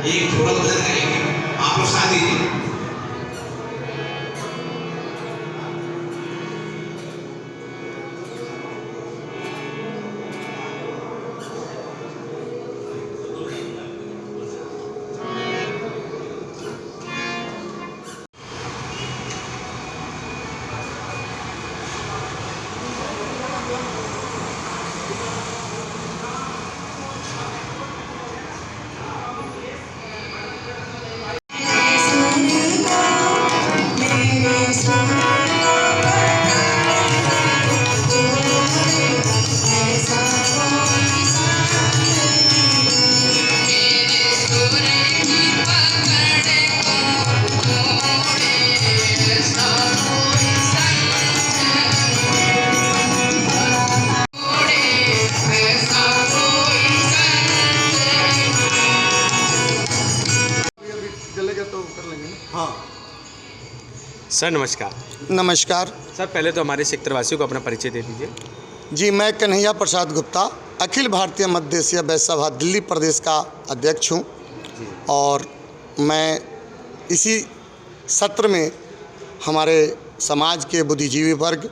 एक थोड़ा भजन गाएंगे, आप लोग साथ दीजिए। हाँ सर नमस्कार। नमस्कार सर पहले तो हमारे सेक्टरवासियों को अपना परिचय दे दीजिए। जी, मैं कन्हैया प्रसाद गुप्ता अखिल भारतीय मध्य एशिया वैश्य सभा दिल्ली प्रदेश का अध्यक्ष हूँ और मैं इसी सत्र में हमारे समाज के बुद्धिजीवी वर्ग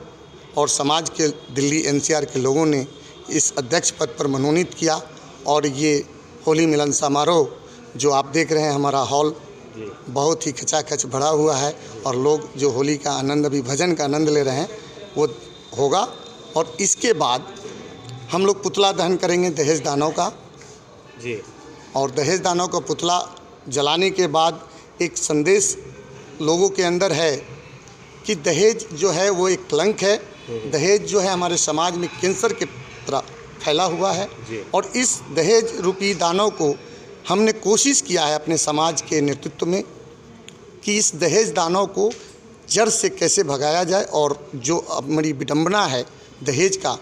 और समाज के दिल्ली एनसीआर के लोगों ने इस अध्यक्ष पद पर मनोनीत किया और ये होली मिलन समारोह जो आप देख रहे हैं, हमारा हॉल बहुत ही खचाखच भरा हुआ है और लोग जो होली का आनंद, अभी भजन का आनंद ले रहे हैं, वो होगा। और इसके बाद हम लोग पुतला दहन करेंगे दहेज दानव का जी। और दहेज दानव का पुतला जलाने के बाद एक संदेश लोगों के अंदर है कि दहेज जो है वो एक कलंक है। दहेज जो है हमारे समाज में कैंसर के तरह फैला हुआ है और इस दहेज रूपी दानव को हमने कोशिश किया है अपने समाज के नेतृत्व में कि इस दहेज दानव को जड़ से कैसे भगाया जाए और जो हमारी विडंबना है दहेज का,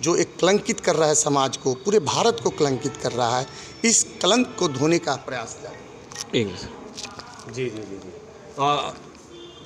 जो एक कलंकित कर रहा है समाज को, पूरे भारत को कलंकित कर रहा है, इस कलंक को धोने का प्रयास किया। जी जी जी जी।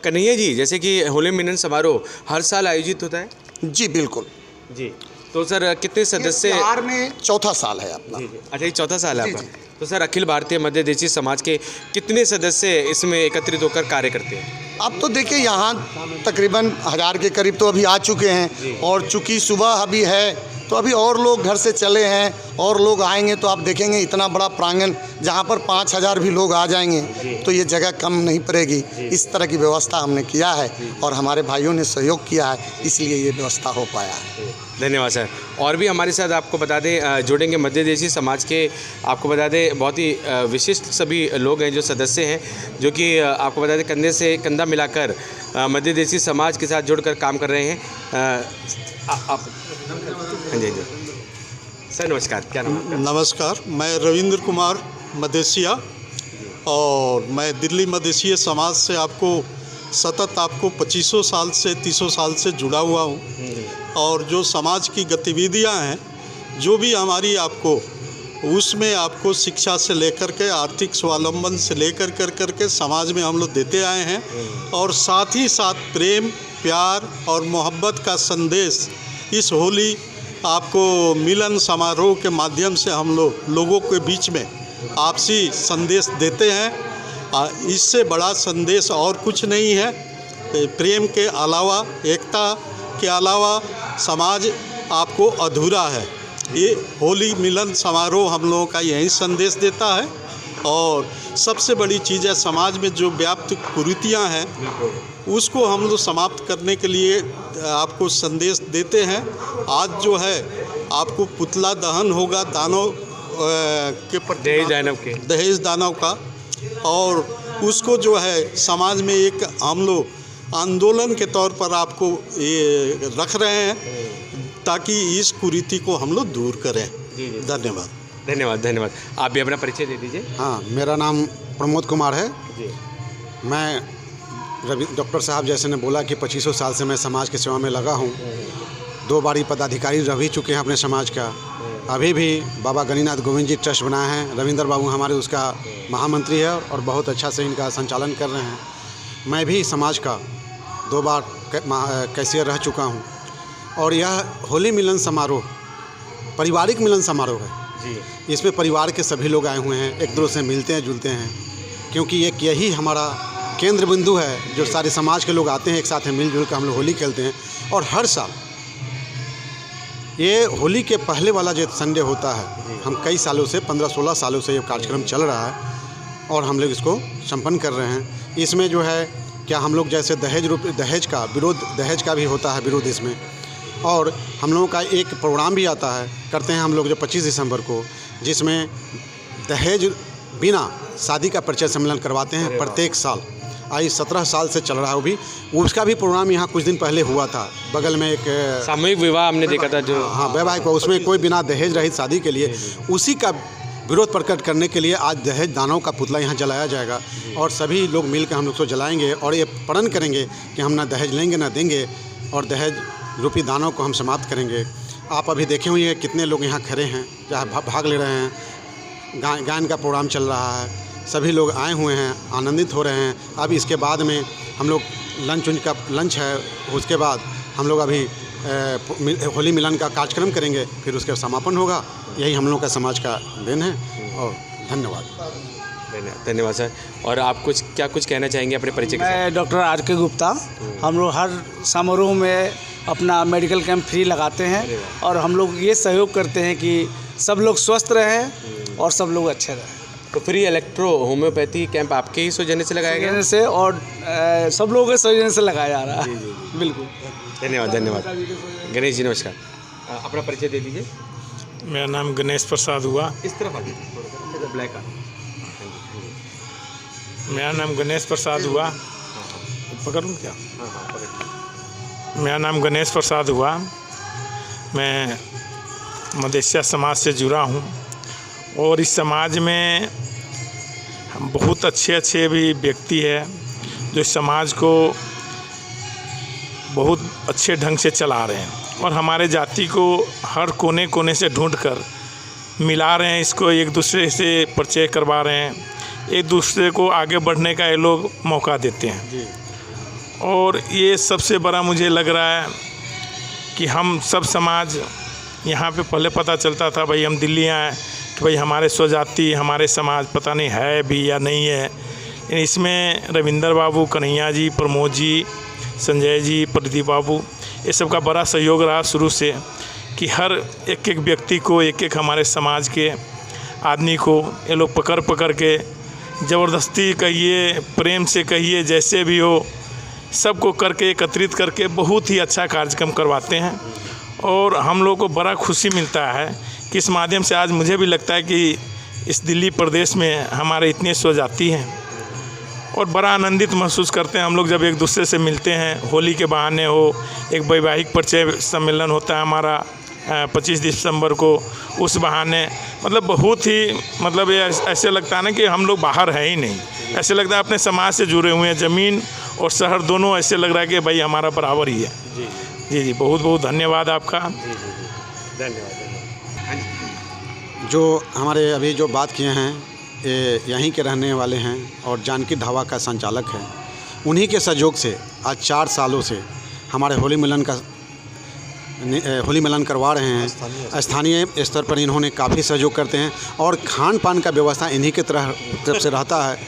कन्हैया जी, जैसे कि होली मिलन समारोह हर साल आयोजित होता है? जी बिल्कुल जी। तो सर कितने सदस्य? बिहार में चौथा साल है अपना। जी जी। अच्छा, ये चौथा साल है आपका। तो सर अखिल भारतीय मध्य देशी समाज के कितने सदस्य इसमें एकत्रित होकर कार्य करते हैं? अब तो देखिए यहाँ तकरीबन 1000 के करीब तो अभी आ चुके हैं और चूँकि सुबह अभी है तो अभी और लोग घर से चले हैं और लोग आएंगे तो आप देखेंगे इतना बड़ा प्रांगण जहाँ पर 5000 भी लोग आ जाएंगे तो ये जगह कम नहीं पड़ेगी। इस तरह की व्यवस्था हमने किया है और हमारे भाइयों ने सहयोग किया है, इसलिए ये व्यवस्था हो पाया है। धन्यवाद सर। और भी हमारे साथ आपको बता दें जुड़ेंगे मध्य देशी समाज के, आपको बता दें बहुत ही विशिष्ट सभी लोग हैं जो सदस्य हैं, जो कि आपको बता दें कंधे से कंधा मिलाकर मध्य देशी समाज के साथ जुड़कर काम कर रहे हैं। आप हाँ जी जी सर नमस्कार, क्या नाम है? नमस्कार, मैं रविंद्र कुमार मदेशिया और मैं दिल्ली मदेशिया समाज से सतत 2500 साल से 300 साल से जुड़ा हुआ हूँ और जो समाज की गतिविधियाँ हैं जो भी हमारी उसमें आपको शिक्षा से लेकर के आर्थिक स्वावलंबन से लेकर करके समाज में हम लोग देते आए हैं और साथ ही साथ प्रेम, प्यार और मोहब्बत का संदेश इस होली आपको मिलन समारोह के माध्यम से हम लोगों के बीच में आपसी संदेश देते हैं। इससे बड़ा संदेश और कुछ नहीं है। प्रेम के अलावा, एकता के अलावा समाज आपको अधूरा है। ये होली मिलन समारोह हम लोगों का यही संदेश देता है और सबसे बड़ी चीज़ है समाज में जो व्याप्त कुरीतियाँ हैं उसको हम लोग समाप्त करने के लिए आपको संदेश देते हैं। आज जो है आपको पुतला दहन होगा दानव के प्रति, दहेज दानव का, और उसको जो है समाज में एक हम लोग आंदोलन के तौर पर आपको ये रख रहे हैं ताकि इस कुरीति को हम लोग दूर करें। धन्यवाद। धन्यवाद धन्यवाद। आप भी अपना परिचय दे दीजिए। हाँ, मेरा नाम प्रमोद कुमार है जी। मैं डॉक्टर साहब जैसे ने बोला कि 2500 साल से मैं समाज की सेवा में लगा हूँ। 2 बारी पदाधिकारी रह भी चुके हैं अपने समाज का। अभी भी बाबा गणिनाथ गोविंद जी ट्रस्ट बनाए हैं, रविंद्र बाबू हमारे उसका महामंत्री है और बहुत अच्छा से इनका संचालन कर रहे हैं। मैं भी समाज का 2 बार कैशियर रह चुका हूँ और यह होली मिलन समारोह पारिवारिक मिलन समारोह है। जी। इसमें परिवार के सभी लोग आए हुए हैं, एक दूसरे से मिलते हैं जुलते हैं, क्योंकि एक यही हमारा केंद्र बिंदु है जो सारे समाज के लोग आते हैं, एक साथ में मिलजुल कर हम लोग होली खेलते हैं। और हर साल ये होली के पहले वाला जो संडे होता है, हम कई सालों से 15-16 सालों से ये कार्यक्रम चल रहा है और हम लोग इसको संपन्न कर रहे हैं। इसमें जो है क्या हम लोग जैसे दहेज का भी होता है विरोध इसमें, और हम लोगों का एक प्रोग्राम भी आता है करते हैं हम लोग जो 25 दिसंबर को, जिसमें दहेज बिना शादी का परिचय सम्मेलन करवाते हैं प्रत्येक साल। आज 17 साल से चल रहा है वो भी। उसका भी प्रोग्राम यहाँ कुछ दिन पहले हुआ था, बगल में एक सामूहिक विवाह हमने देखा था जो, हाँ वैवाहिक, उसमें कोई बिना दहेज रहित शादी के लिए, उसी का विरोध प्रकट करने के लिए आज दहेज दानों का पुतला यहाँ जलाया जाएगा और सभी लोग मिलकर हम लोग को जलाएंगे और ये प्रण करेंगे कि हम ना दहेज लेंगे ना देंगे और दहेज रूपी दानों को हम समाप्त करेंगे। आप अभी देखे हुए कितने लोग यहाँ खड़े हैं, जहाँ भाग ले रहे हैं, गायन का प्रोग्राम चल रहा है, सभी लोग आए हुए हैं, आनंदित हो रहे हैं। अब इसके बाद में हम लोग लंच है, उसके बाद हम लोग अभी होली मिलन का कार्यक्रम करेंगे, फिर उसके समापन होगा। यही हम लोग का समाज का देन है और धन्यवाद। धन्यवाद सर। और आप कुछ कहना चाहेंगे अपने परिचय के साथ? मैं डॉक्टर R.K. गुप्ता। हम लोग हर समारोह में अपना मेडिकल कैंप फ्री लगाते हैं और हम लोग ये सहयोग करते हैं कि सब लोग स्वस्थ रहें और सब लोग अच्छे रहें। तो फ्री इलेक्ट्रो होम्योपैथी कैंप आपके ही सौजन्य से लगाया गया से और सब लोगों के सौजन्य से लगाया जा रहा है। बिल्कुल। धन्यवाद। गणेश जी नमस्कार, अपना परिचय दे दीजिए। मेरा नाम गणेश प्रसाद हुआ। इस तरफ आ दीजिए थोड़ा सा, ब्लैक आ। मेरा नाम गणेश प्रसाद हुआ। पकड़ूँ क्या? मेरा नाम गणेश प्रसाद हुआ। मैं मदेशिया समाज से जुड़ा हूँ और इस समाज में हम बहुत अच्छे भी व्यक्ति है जो इस समाज को बहुत अच्छे ढंग से चला रहे हैं और हमारे जाति को हर कोने कोने से ढूंढकर मिला रहे हैं, इसको एक दूसरे से परिचय करवा रहे हैं, एक दूसरे को आगे बढ़ने का ये लोग मौका देते हैं। और ये सबसे बड़ा मुझे लग रहा है कि हम सब समाज यहाँ पे पहले पता चलता था भाई हम दिल्ली आए कि भाई हमारे स्वजाति हमारे समाज पता नहीं है भी या नहीं है। इसमें रविंदर बाबू, कन्हैया जी, प्रमोद जी, संजय जी, प्रदीप बाबू, ये सब का बड़ा सहयोग रहा शुरू से कि हर एक व्यक्ति को, एक हमारे समाज के आदमी को ये लोग पकड़ के ज़बरदस्ती कहिए, प्रेम से कहिए, जैसे भी हो, सबको करके एकत्रित करके बहुत ही अच्छा कार्यक्रम करवाते हैं। और हम लोग को बड़ा खुशी मिलता है कि इस माध्यम से आज मुझे भी लगता है कि इस दिल्ली प्रदेश में हमारे इतने स्वजाति हैं और बड़ा आनंदित महसूस करते हैं हम लोग जब एक दूसरे से मिलते हैं। होली के बहाने हो, एक वैवाहिक परिचय सम्मेलन होता है हमारा 25 दिसंबर को, उस बहाने मतलब बहुत ही मतलब ये ऐसे लगता है ना कि हम लोग बाहर हैं ही नहीं, ऐसे लगता है अपने समाज से जुड़े हुए हैं। ज़मीन और शहर दोनों ऐसे लग रहा है कि भाई हमारा बराबर ही है। जी बहुत धन्यवाद आपका। धन्यवाद। जो हमारे अभी जो बात किए हैं ये यहीं के रहने वाले हैं और जानकी ढाबा का संचालक है। उन्हीं के सहयोग से आज 4 सालों से हमारे होली मिलन करवा रहे हैं। स्थानीय स्तर पर इन्होंने काफ़ी सहयोग करते हैं और खान पान का व्यवस्था इन्हीं के तरफ से रहता है।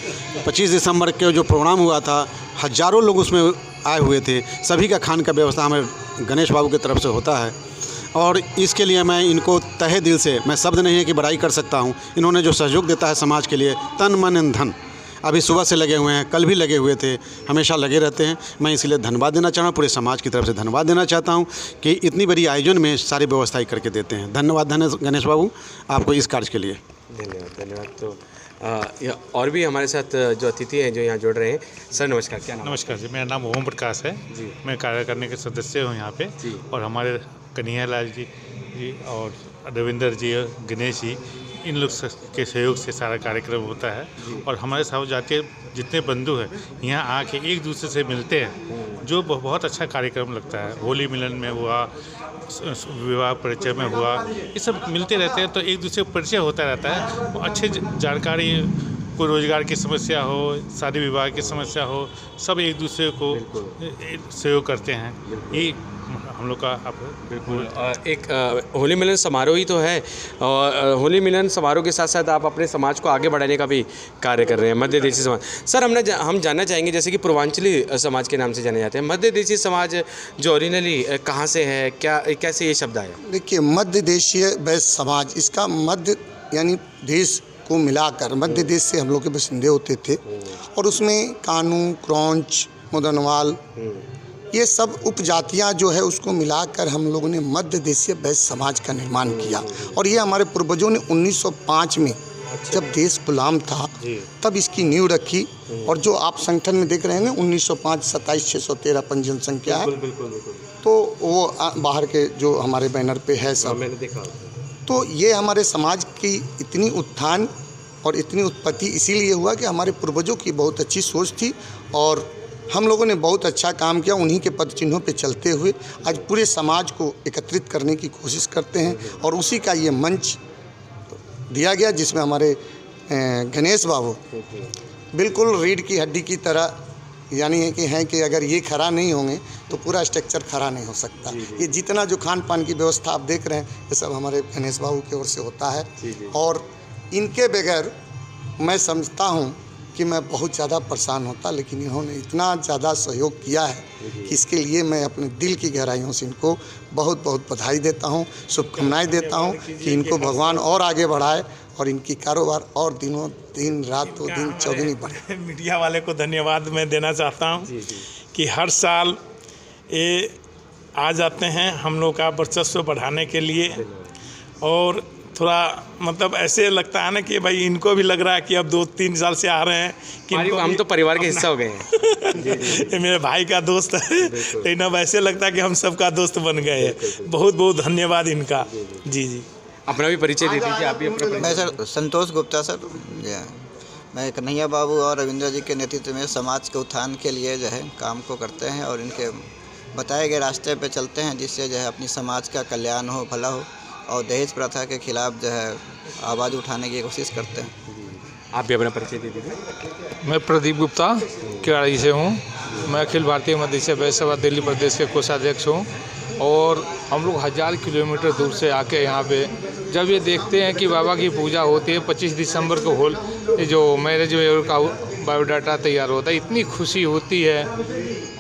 25 दिसंबर के जो प्रोग्राम हुआ था, हज़ारों लोग उसमें आए हुए थे। सभी का खान का व्यवस्था हमें गणेश बाबू की तरफ से होता है और इसके लिए मैं इनको तहे दिल से, मैं शब्द नहीं है कि बड़ाई कर सकता हूँ। इन्होंने जो सहयोग देता है समाज के लिए, तन मन धन, अभी सुबह से लगे हुए हैं, कल भी लगे हुए थे, हमेशा लगे रहते हैं। मैं इसलिए धन्यवाद देना चाह रहा हूँ, पूरे समाज की तरफ से धन्यवाद देना चाहता हूँ कि इतनी बड़ी आयोजन में सारी व्यवस्थाएं करके देते हैं। धन्यवाद गणेश बाबू आपको इस कार्य के लिए। धन्यवाद। तो और भी हमारे साथ जो अतिथि हैं जो यहाँ जुड़ रहे हैं। सर नमस्कार, क्या नाम? नमस्कार जी, मेरा नाम ओम प्रकाश है जी। मैं कार्य करने के सदस्य हूँ यहाँ पे जी। और हमारे कन्हैया लाल जी और रविंदर जी और गणेश जी, इन लोग के सहयोग से सारा कार्यक्रम होता है। और हमारे साथ जाके जितने बंधु हैं यहाँ आके एक दूसरे से मिलते हैं, जो बहुत अच्छा कार्यक्रम लगता है। होली मिलन में हुआ, विवाह परिचय में हुआ, ये सब मिलते रहते हैं तो एक दूसरे को परिचय होता रहता है। अच्छे जानकारी, कोई रोजगार की समस्या हो, शादी विवाह की समस्या हो, सब एक दूसरे को सहयोग करते हैं। ये हम लोग का आप बिल्कुल एक होली मिलन समारोह ही तो है, और होली मिलन समारोह के साथ साथ आप अपने समाज को आगे बढ़ाने का भी कार्य कर रहे हैं, मध्य देशी समाज। सर हम जानना चाहेंगे, जैसे कि पूर्वांचली समाज के नाम से जाने जाते हैं, मध्य देशी समाज जो ओरिजिनली कहाँ से है, क्या कैसे ये शब्द आया? देखिए, मध्य देशीय वैश्य समाज, इसका मध्य यानी देश को मिलाकर, मध्य देश से हम लोग के बसिंदे होते थे, और उसमें कानू, क्रौंच, मुदनवाल, ये सब उपजातियां जो है उसको मिलाकर हम लोगों ने मध्य देशीय वैश्य समाज का निर्माण किया। और ये हमारे पूर्वजों ने 1905 में जब देश गुलाम था तब इसकी नींव रखी। और जो आप संगठन में देख रहे हैं ना, 1905 27,613 पंजीयन संख्या है, तो वो बाहर के जो हमारे बैनर पे है सब, मैंने देखा। तो ये हमारे समाज की इतनी उत्थान और इतनी उत्पत्ति इसीलिए हुआ कि हमारे पूर्वजों की बहुत अच्छी सोच थी, और हम लोगों ने बहुत अच्छा काम किया। उन्हीं के पद चिन्हों पे चलते हुए आज पूरे समाज को एकत्रित करने की कोशिश करते हैं, और उसी का ये मंच दिया गया जिसमें हमारे गणेश बाबू बिल्कुल रीढ़ की हड्डी की तरह, यानी है कि अगर ये खड़ा नहीं होंगे तो पूरा स्ट्रक्चर खड़ा नहीं हो सकता। ये जितना जो खान पान की व्यवस्था आप देख रहे हैं, ये सब हमारे गणेश बाबू की ओर से होता है। और इनके बगैर मैं समझता हूँ कि मैं बहुत ज़्यादा परेशान होता, लेकिन इन्होंने इतना ज़्यादा सहयोग किया है कि इसके लिए मैं अपने दिल की गहराइयों से इनको बहुत बहुत बधाई देता हूँ, शुभकामनाएं देता हूँ कि इनको भगवान और आगे बढ़ाए और इनकी कारोबार और दिनों दिन रातों दिन चौगुनी बढ़े। मीडिया वाले को धन्यवाद मैं देना चाहता हूँ कि हर साल ये आ जाते हैं हम लोग का वर्चस्व बढ़ाने के लिए, और थोड़ा मतलब ऐसे लगता है ना कि भाई इनको भी लग रहा है कि अब 2-3 साल से आ रहे हैं कि हम तो परिवार के हिस्सा हो गए हैं। ये मेरे भाई का दोस्त है, लेकिन अब ऐसे लगता है कि हम सबका दोस्त बन गए हैं। बहुत बहुत धन्यवाद इनका। जी अपना भी परिचय दे दीजिए, आप भी अपना परिचय। मैं सर संतोष गुप्ता सर, मैं कन्हैया बाबू और रविंद्र जी के नेतृत्व में समाज के उत्थान के लिए जो है काम को करते हैं, और इनके बताए गए रास्ते पे चलते हैं जिससे जो है अपनी समाज का कल्याण हो, भला हो, और दहेज प्रथा के खिलाफ जो है आवाज़ उठाने की कोशिश करते हैं। आप भी अपना परिचय दे दीजिए। मैं प्रदीप गुप्ता किराड़ी से हूँ। मैं अखिल भारतीय मध्य देशीय वैश्य सभा दिल्ली प्रदेश के कोषाध्यक्ष हूँ, और हम लोग 1000 किलोमीटर दूर से आके यहाँ पे जब ये देखते हैं कि बाबा की पूजा होती है 25 दिसंबर को जो मैरिज का बायोडाटा तैयार होता है, इतनी खुशी होती है,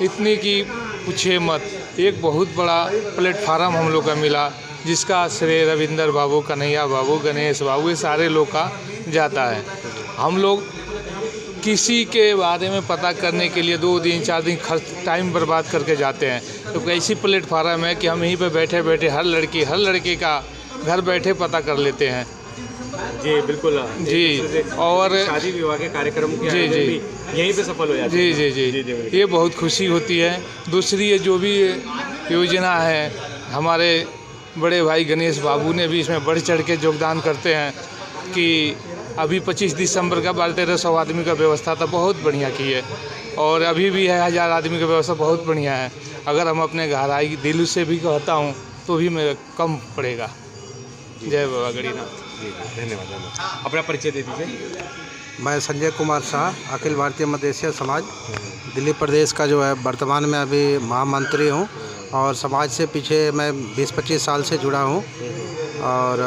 इतनी कि पूछे मत। एक बहुत बड़ा प्लेटफार्म हम लोग का मिला जिसका श्रेय रविंदर बाबू, कन्हैया बाबू, गणेश बाबू, ये सारे लोग का जाता है। हम लोग किसी के बारे में पता करने के लिए 2 दिन 4 दिन टाइम बर्बाद करके जाते हैं, तो ऐसी प्लेटफार्म है कि हम यहीं पे बैठे बैठे हर लड़के का घर बैठे पता कर लेते हैं। जी बिल्कुल जी, और शादी विवाह के कार्यक्रम जी यहीं पे सफल हो जाते हैं। जी, ये बहुत खुशी होती है। दूसरी ये जो भी योजना है, हमारे बड़े भाई गणेश बाबू ने भी इसमें बढ़ चढ़ के योगदान करते हैं कि अभी 25 दिसंबर का 1200 आदमी का व्यवस्था था, बहुत बढ़िया की है, और अभी भी है 1000 आदमी का व्यवस्था, बहुत बढ़िया है। अगर हम अपने गहराई दिल से भी कहता हूँ तो भी मेरा कम पड़ेगा। जय बाबा गणिनाथ। धन्यवाद। अपना परिचय दे दीजिए। मैं संजय कुमार शाह, अखिल भारतीय मध्य देशीय समाज दिल्ली प्रदेश का जो है वर्तमान में अभी महामंत्री हूँ, और समाज से पीछे मैं 20-25 साल से जुड़ा हूँ। और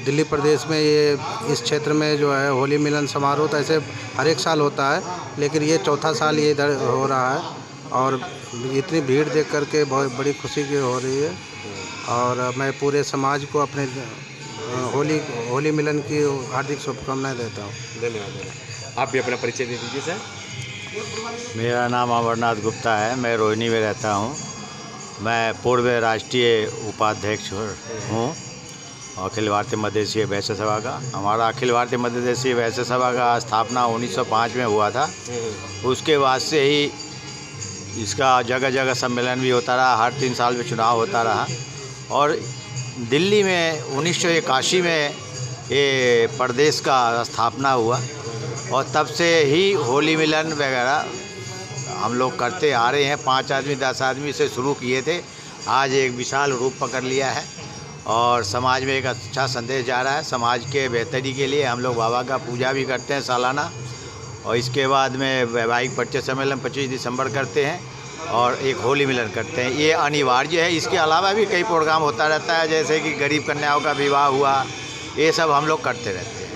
दिल्ली प्रदेश में ये इस क्षेत्र में जो है होली मिलन समारोह तो ऐसे हर एक साल होता है, लेकिन ये 4था साल ये इधर हो रहा है, और इतनी भीड़ देख करके बहुत बड़ी खुशी की हो रही है। और मैं पूरे समाज को अपने होली मिलन की हार्दिक शुभकामनाएं देता हूँ। धन्यवाद। आप भी अपना परिचय दे दीजिए सर। मेरा नाम अमरनाथ गुप्ता है, मैं रोहिणी में रहता हूँ। मैं पूर्व राष्ट्रीय उपाध्यक्ष हूँ अखिल भारतीय मध्य देशीय वैश्य सभा का। हमारा अखिल भारतीय मध्य देशीय वैश्य सभा का स्थापना 1905 में हुआ था। उसके बाद से ही इसका जगह जगह सम्मेलन भी होता रहा, हर 3 साल में चुनाव होता रहा, और दिल्ली में 1981 में ये प्रदेश का स्थापना हुआ, और तब से ही होली मिलन वगैरह हम लोग करते आ रहे हैं। 5 आदमी 10 आदमी से शुरू किए थे, आज एक विशाल रूप पकड़ लिया है, और समाज में एक अच्छा संदेश जा रहा है। समाज के बेहतरी के लिए हम लोग बाबा का पूजा भी करते हैं सालाना, और इसके बाद में वैवाहिक परिचय सम्मेलन 25 दिसंबर करते हैं, और एक होली मिलन करते हैं। ये अनिवार्य है। इसके अलावा भी कई प्रोग्राम होता रहता है, जैसे कि गरीब कन्याओं का विवाह हुआ, ये सब हम लोग करते रहते हैं।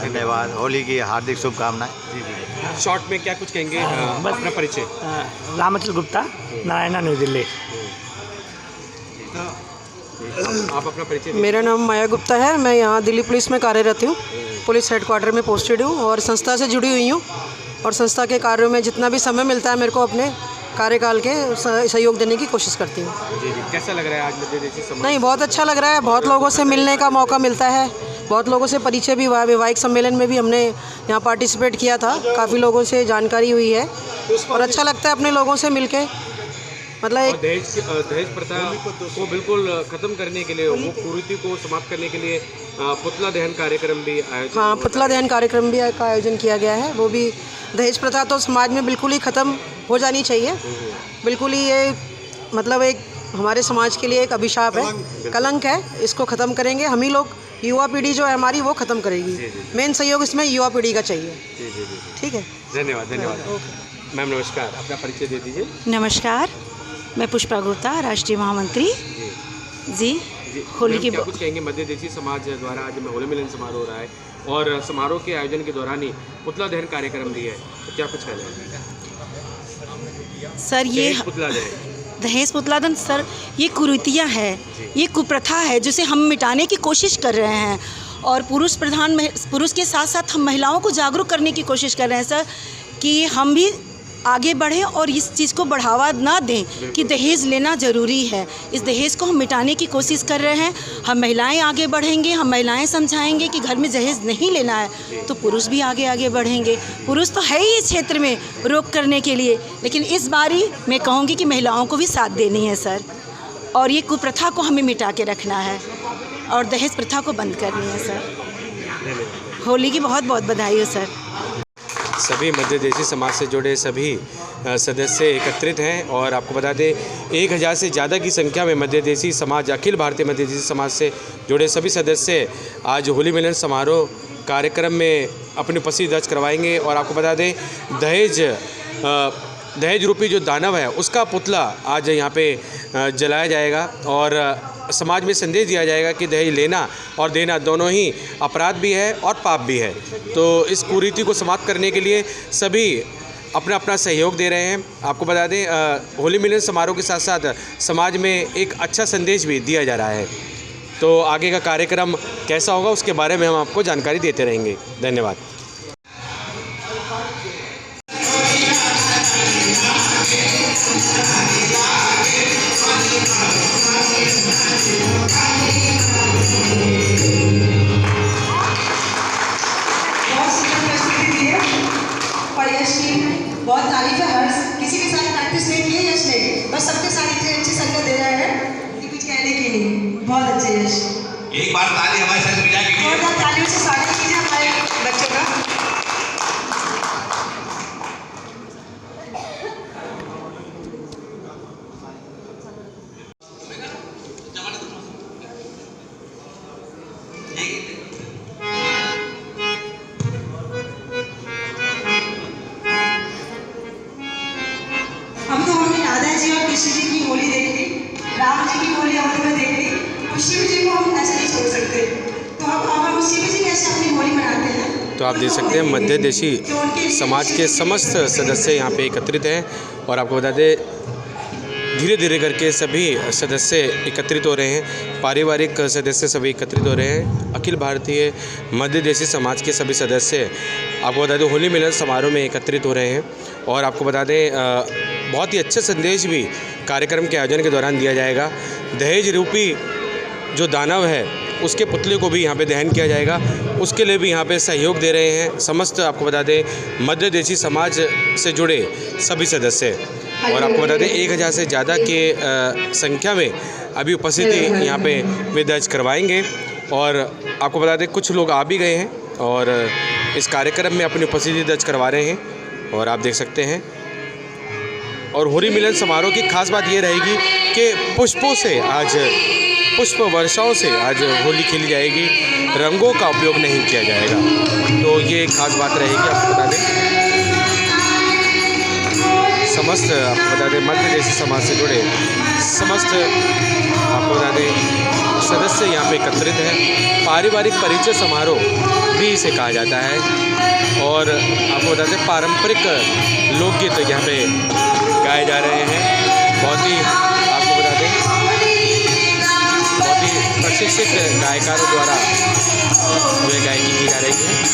धन्यवाद। होली की हार्दिक शुभकामनाएं। शॉर्ट में क्या कुछ कहेंगे? अपना परिचय। रामचल गुप्ता, नारायणा, न्यू दिल्ली। आप अपना परिचय। मेरा नाम माया गुप्ता है। मैं यहाँ दिल्ली पुलिस में कार्यरत हूँ। पुलिस हेडक्वार्टर में पोस्टेड हूँ और संस्था से जुड़ी हुई हूँ। और संस्था के कार्यों में जितना भी समय मिलता है मेरे को अपने कार्यकाल के सहयोग देने की कोशिश करती हूँ। जी। कैसा लग रहा है आज मध्य देशी समाज? नहीं, बहुत अच्छा लग रहा है। बहुत लोगों से मिलने का मौका मिलता है, बहुत लोगों से परिचय भी हुआ है। वैवाहिक सम्मेलन में भी हमने यहाँ पार्टिसिपेट किया था, काफ़ी लोगों से जानकारी हुई है और अच्छा लगता है अपने लोगों से मिल के। मतलब एक दहेज प्रथा को बिल्कुल ख़त्म करने के लिए, वो कुरीति को समाप्त करने के लिए पुतला दहन कार्यक्रम भी आयोजित। हाँ, पुतला दहन कार्यक्रम भी का आयोजन किया गया है। वो भी दहेज प्रथा तो समाज में बिल्कुल ही ख़त्म हो जानी चाहिए। बिल्कुल ही ये मतलब एक हमारे समाज के लिए एक अभिशाप है, कलंक है। इसको ख़त्म करेंगे हम ही लोग। युवा पीढ़ी जो है हमारी वो ख़त्म करेगी। मेन सहयोग इसमें युवा पीढ़ी का चाहिए। ठीक है, धन्यवाद। धन्यवाद मैम। नमस्कार, अपना परिचय दे दीजिए। नमस्कार, मैं पुष्पा गुप्ता, राष्ट्रीय महामंत्री। जी होली की क्या कुछ कहेंगे? मध्य देशी समाज द्वारा आज में होली मिलन समारोह हो रहा है और समारोह के आयोजन के दौरान ही पुतला दहन कार्यक्रम भी है, तो क्या कुछ कहना है सर? ये पुतला दहन, दहेज पुतला दहन सर, ये कुरीतियाँ है, ये कुप्रथा है जिसे हम मिटाने की कोशिश कर रहे हैं। और पुरुष के साथ साथ हम महिलाओं को जागरूक करने की कोशिश कर रहे हैं सर, कि हम भी आगे बढ़ें और इस चीज़ को बढ़ावा ना दें कि दहेज लेना ज़रूरी है। इस दहेज को हम मिटाने की कोशिश कर रहे हैं। हम महिलाएं आगे बढ़ेंगे, हम महिलाएं समझाएंगे कि घर में दहेज नहीं लेना है, तो पुरुष भी आगे आगे बढ़ेंगे। पुरुष तो है ही इस क्षेत्र में रोक करने के लिए, लेकिन इस बारी मैं कहूँगी कि महिलाओं को भी साथ देनी है सर। और ये कुप्रथा को हमें मिटा के रखना है और दहेज प्रथा को बंद करनी है सर। होली की बहुत बहुत बधाई हो सर। सभी मध्य देशी समाज से जुड़े सभी सदस्य एकत्रित हैं और आपको बता दें 1000 से ज़्यादा की संख्या में मध्य देशी समाज, अखिल भारतीय मध्य देशी समाज से जुड़े सभी सदस्य आज होली मिलन समारोह कार्यक्रम में अपनी उपस्थिति दर्ज करवाएंगे। और आपको बता दें दहेज रूपी जो दानव है उसका पुतला आज यहाँ पे जलाया जाएगा और समाज में संदेश दिया जाएगा कि दहेज लेना और देना दोनों ही अपराध भी है और पाप भी है। तो इस कुरीति को समाप्त करने के लिए सभी अपना अपना सहयोग दे रहे हैं। आपको बता दें होली मिलन समारोह के साथ साथ समाज में एक अच्छा संदेश भी दिया जा रहा है। तो आगे का कार्यक्रम कैसा होगा उसके बारे में हम आपको जानकारी देते रहेंगे। धन्यवाद। बहुत तारीफ है। हर किसी के साथ प्रैक्टिस नहीं की है यश ने, बस सबके साथ इतनी अच्छी संगत दे रहे हैं कि कुछ कहने की नहीं। बहुत अच्छे यश। एक बार ताली हमारे साथ मिला के लिए। बहुत तालियों से स्वागत कीजिए हमारे बच्चों का। हम तो हमने राधा जी और कृष्ण जी की होली देख ली, राम जी की होली हमने देख ली, तो शिव जी को हम ऐसे नहीं छोड़ सकते। तो हम शिव जी कैसे अपनी होली मनाते हैं। तो आप देख सकते हैं मध्य देशी समाज के समस्त सदस्य यहाँ पे एकत्रित हैं और आपको बता दें धीरे धीरे करके सभी सदस्य एकत्रित हो रहे हैं। पारिवारिक सदस्य सभी एकत्रित हो रहे हैं। अखिल भारतीय मध्य देशी समाज के सभी सदस्य आपको बता दें होली मिलन समारोह में एकत्रित हो रहे हैं और आपको बता दें बहुत ही अच्छा संदेश भी कार्यक्रम के आयोजन के दौरान दिया जाएगा। दहेज रूपी जो दानव है उसके पुतले को भी यहाँ पे दहन किया जाएगा, उसके लिए भी यहाँ पे सहयोग दे रहे हैं समस्त आपको बता दें मध्य देशी समाज से जुड़े सभी सदस्य। और आपको बता दें 1000 से ज़्यादा के संख्या में अभी उपस्थिति यहाँ पे वे दर्ज करवाएंगे और आपको बता दें कुछ लोग आ भी गए हैं और इस कार्यक्रम में अपनी उपस्थिति दर्ज करवा रहे हैं और आप देख सकते हैं। और होली मिलन समारोह की खास बात ये रहेगी कि पुष्पों से आज पुष्प वर्षाओं से आज होली खेली जाएगी, रंगों का उपयोग नहीं किया जाएगा। तो ये खास बात रहेगी। आपको बता दें समस्त आपको बता दें मध्य देशी समाज से जुड़े समस्त आपको बता दें सदस्य यहाँ पे एकत्रित हैं। पारिवारिक परिचय समारोह भी इसे कहा जाता है और आपको बता दें पारंपरिक लोकगीत यहाँ पे गाए जा रहे हैं। बहुत ही आपको बता दें बहुत ही प्रशिक्षित गायकारों द्वारा जो है गायकी की जा रही है।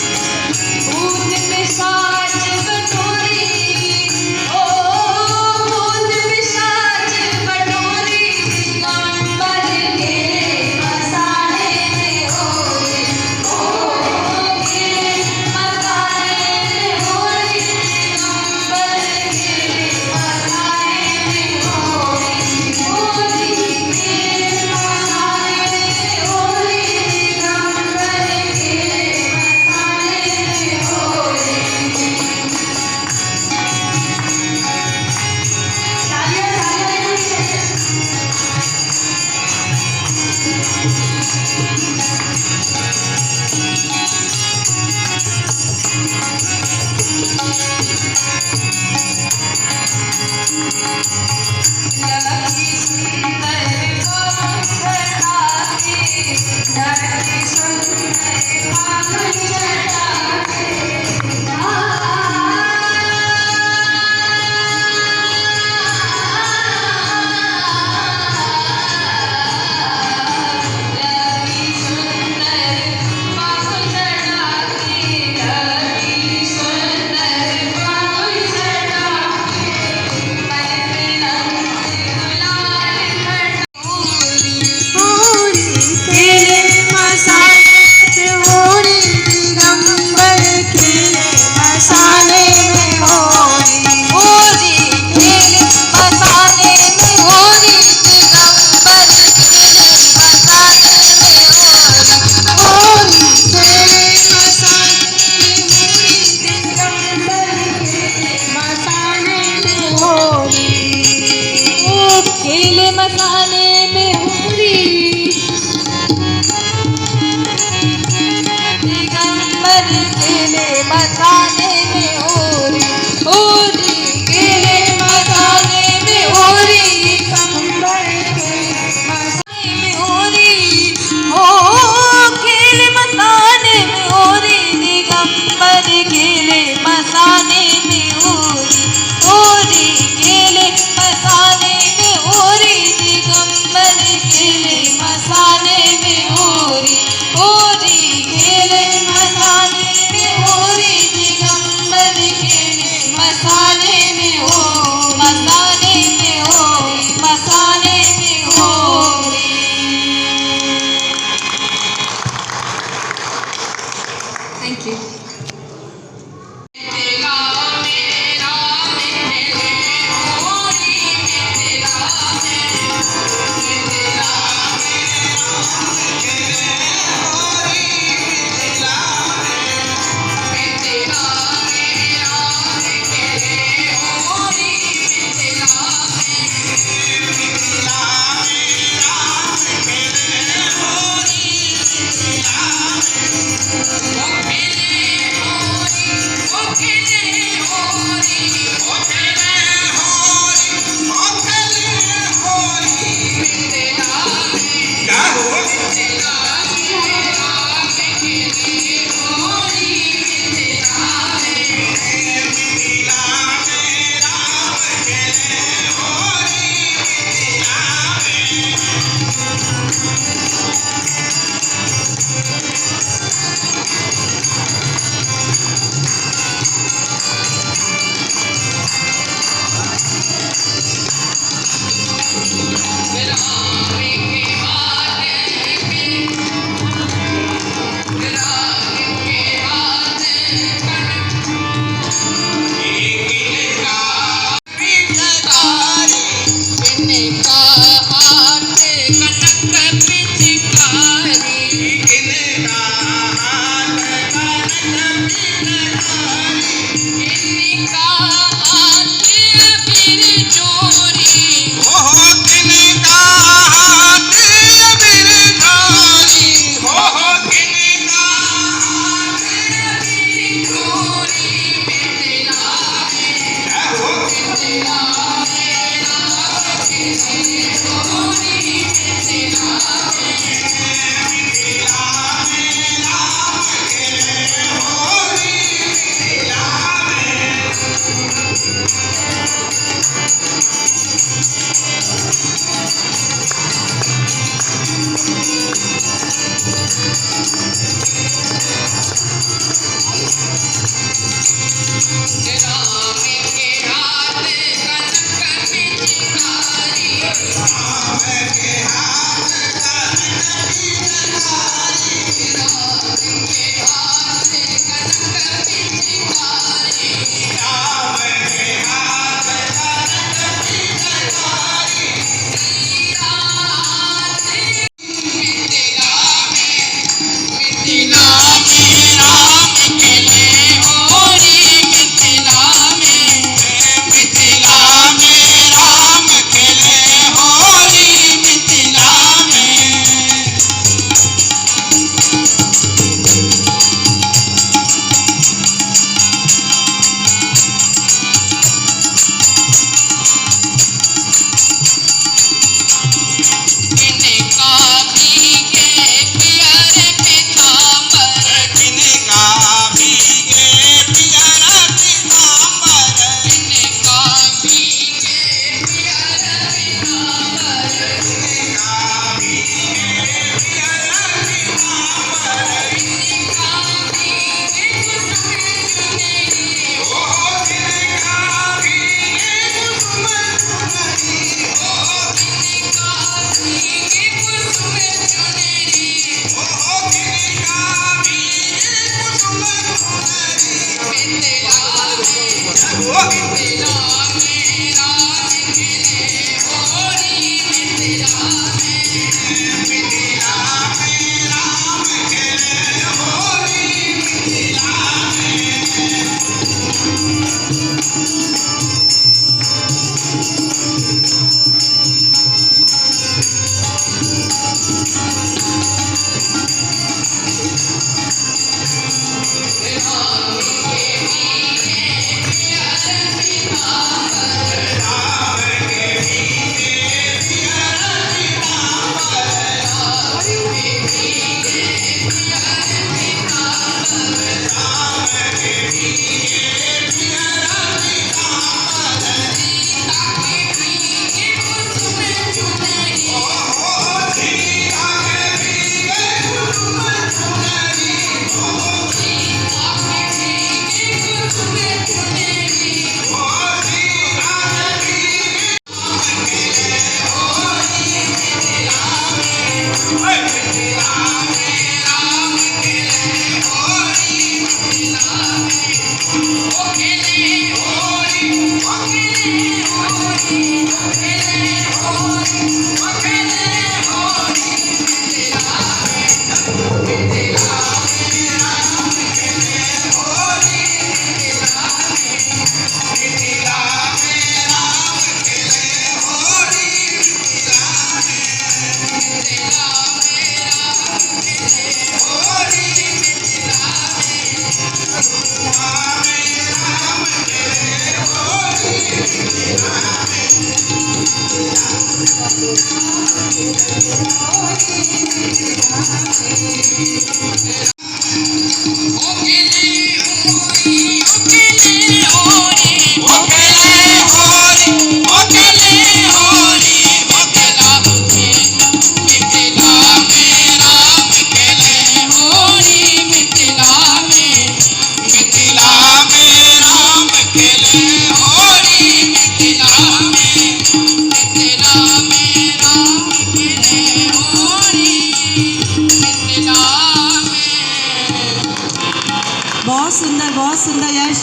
बहुत सुंदर यश।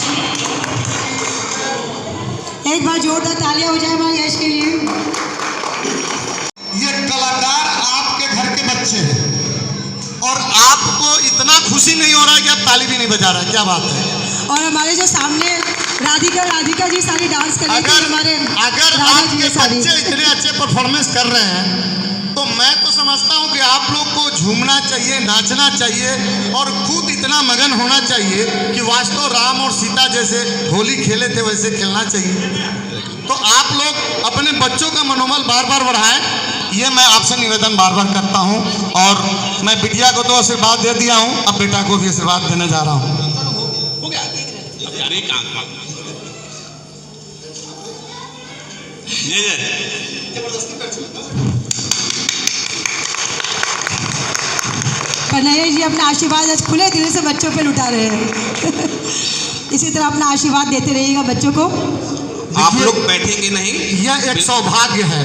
एक बार जोरदार तालियां हो जाए हमारे यश के लिए। ये कलाकार आपके घर के बच्चे हैं और आपको इतना खुशी नहीं हो रहा है कि आप ताली भी नहीं बजा रहे हैं, क्या बात है। और हमारे जो सामने राधिका जी सारी डांस कर रही थी हमारे। अगर आपके बच्चे इतने अच्छे परफॉर्मेंस कर रहे हैं तो मैं तो समझता हूं कि आप लोग को झूमना चाहिए, नाचना चाहिए और खुद इतना मगन होना चाहिए कि वास्तव राम और सीता जैसे होली खेले थे वैसे खेलना चाहिए। तो आप लोग अपने बच्चों का मनोबल बार बार बढ़ाएं, ये मैं आपसे निवेदन बार बार करता हूं। और मैं बिटिया को तो आशीर्वाद दे दिया हूं, अब बेटा को भी आशीर्वाद देने जा रहा हूं। कन्हैया जी अपना आशीर्वाद आज खुले दिल से बच्चों पे लुटा रहे हैं। इसी तरह अपना आशीर्वाद देते रहिएगा बच्चों को। आप लोग बैठेंगे नहीं, यह एक सौभाग्य है।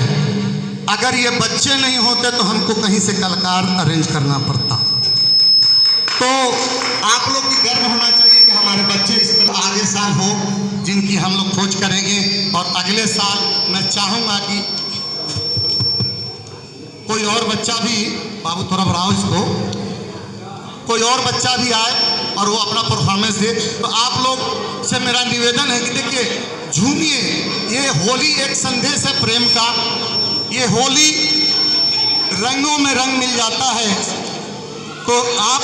अगर ये बच्चे नहीं होते तो हमको कहीं से कलाकार अरेंज करना पड़ता। तो आप लोग की गर्व होना चाहिए कि हमारे बच्चे इस तरह आगे साल हो जिनकी हम लोग खोज करेंगे। और अगले साल मैं चाहूँगा कि कोई और बच्चा भी, बाबू थोड़ा बढ़ाओ इसको, कोई और बच्चा भी आए और वो अपना परफॉर्मेंस दे। तो आप लोग से मेरा निवेदन है कि देखिए झूमिए, ये होली एक संदेश है प्रेम का। ये होली रंगों में रंग मिल जाता है, तो आप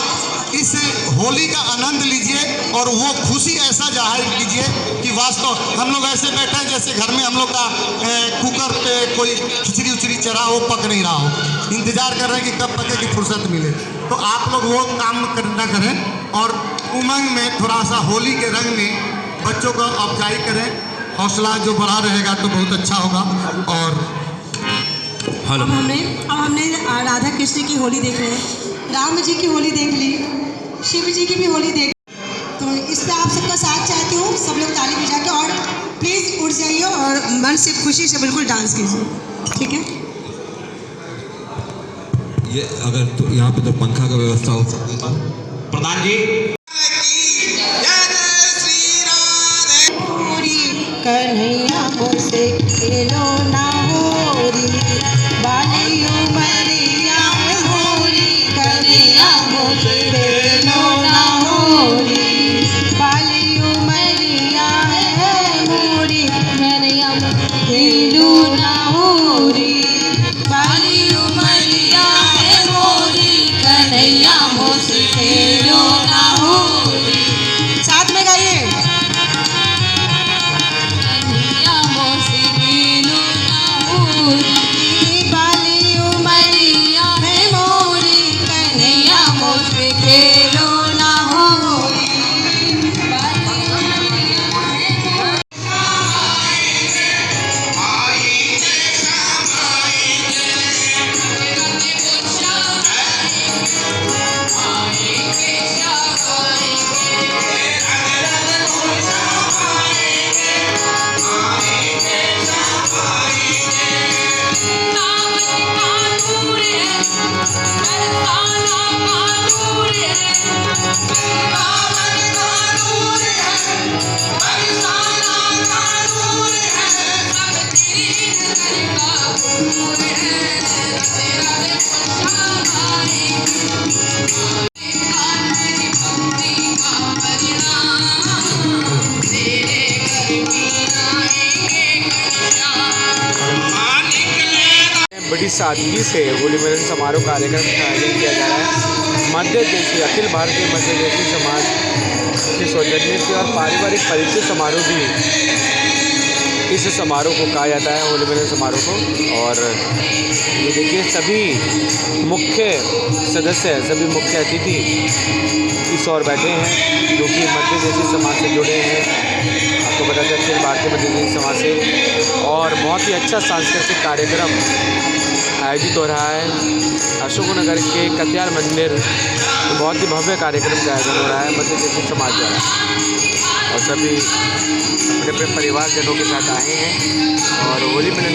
इस होली का आनंद लीजिए और वो खुशी ऐसा जाहिर कीजिए कि वास्तव हम लोग ऐसे बैठे हैं जैसे घर में हम लोग का कुकर पे कोई खिचड़ी उचड़ी चढ़ा हो, पक नहीं रहा हो, इंतजार कर रहे हैं कि कब पके की फुर्सत मिले। तो आप लोग वो काम ना करें और उमंग में थोड़ा सा होली के रंग में बच्चों को अफजाई करें। हौसला जो बढ़ा रहेगा तो बहुत अच्छा होगा। और अब हमने राधा कृष्ण की होली देख रहे हैं, राम जी की होली देख ली, शिव जी की भी होली देख। तो इस पर आप सबका साथ चाहती हूँ, सब लोग ताली बजा के और प्लीज़ उठ जाइए और मन से खुशी से बिल्कुल डांस कीजिए, ठीक है। ये अगर तो यहाँ पे तो पंखा का व्यवस्था हो सकती है। प्रधान जी होली बड़ी सादगी से होली मिलन समारोह कार्यक्रम का आयोजन किया जा रहा है। मध्य देशी अखिल भारतीय मध्य देशी समाज के सौजन्य से और पारिवारिक परिचय समारोह भी इस समारोह को कहा जाता है, होली मिलन समारोह को। और ये देखिए सभी मुख्य सदस्य, सभी मुख्य अतिथि इस ओर बैठे हैं जो कि मध्य देशी समाज से जुड़े हैं। आपको बता दें अखिल भारतीय मध्य देशी समाज से। और बहुत ही अच्छा सांस्कृतिक कार्यक्रम आयोजित हो रहा है अशोकनगर के कत्याल मंदिर। बहुत ही भव्य कार्यक्रम का आयोजन हो रहा है मध्य देशी समाज द्वारा, और सभी अपने अपने परिवारजनों के साथ आए हैं और होली मिलन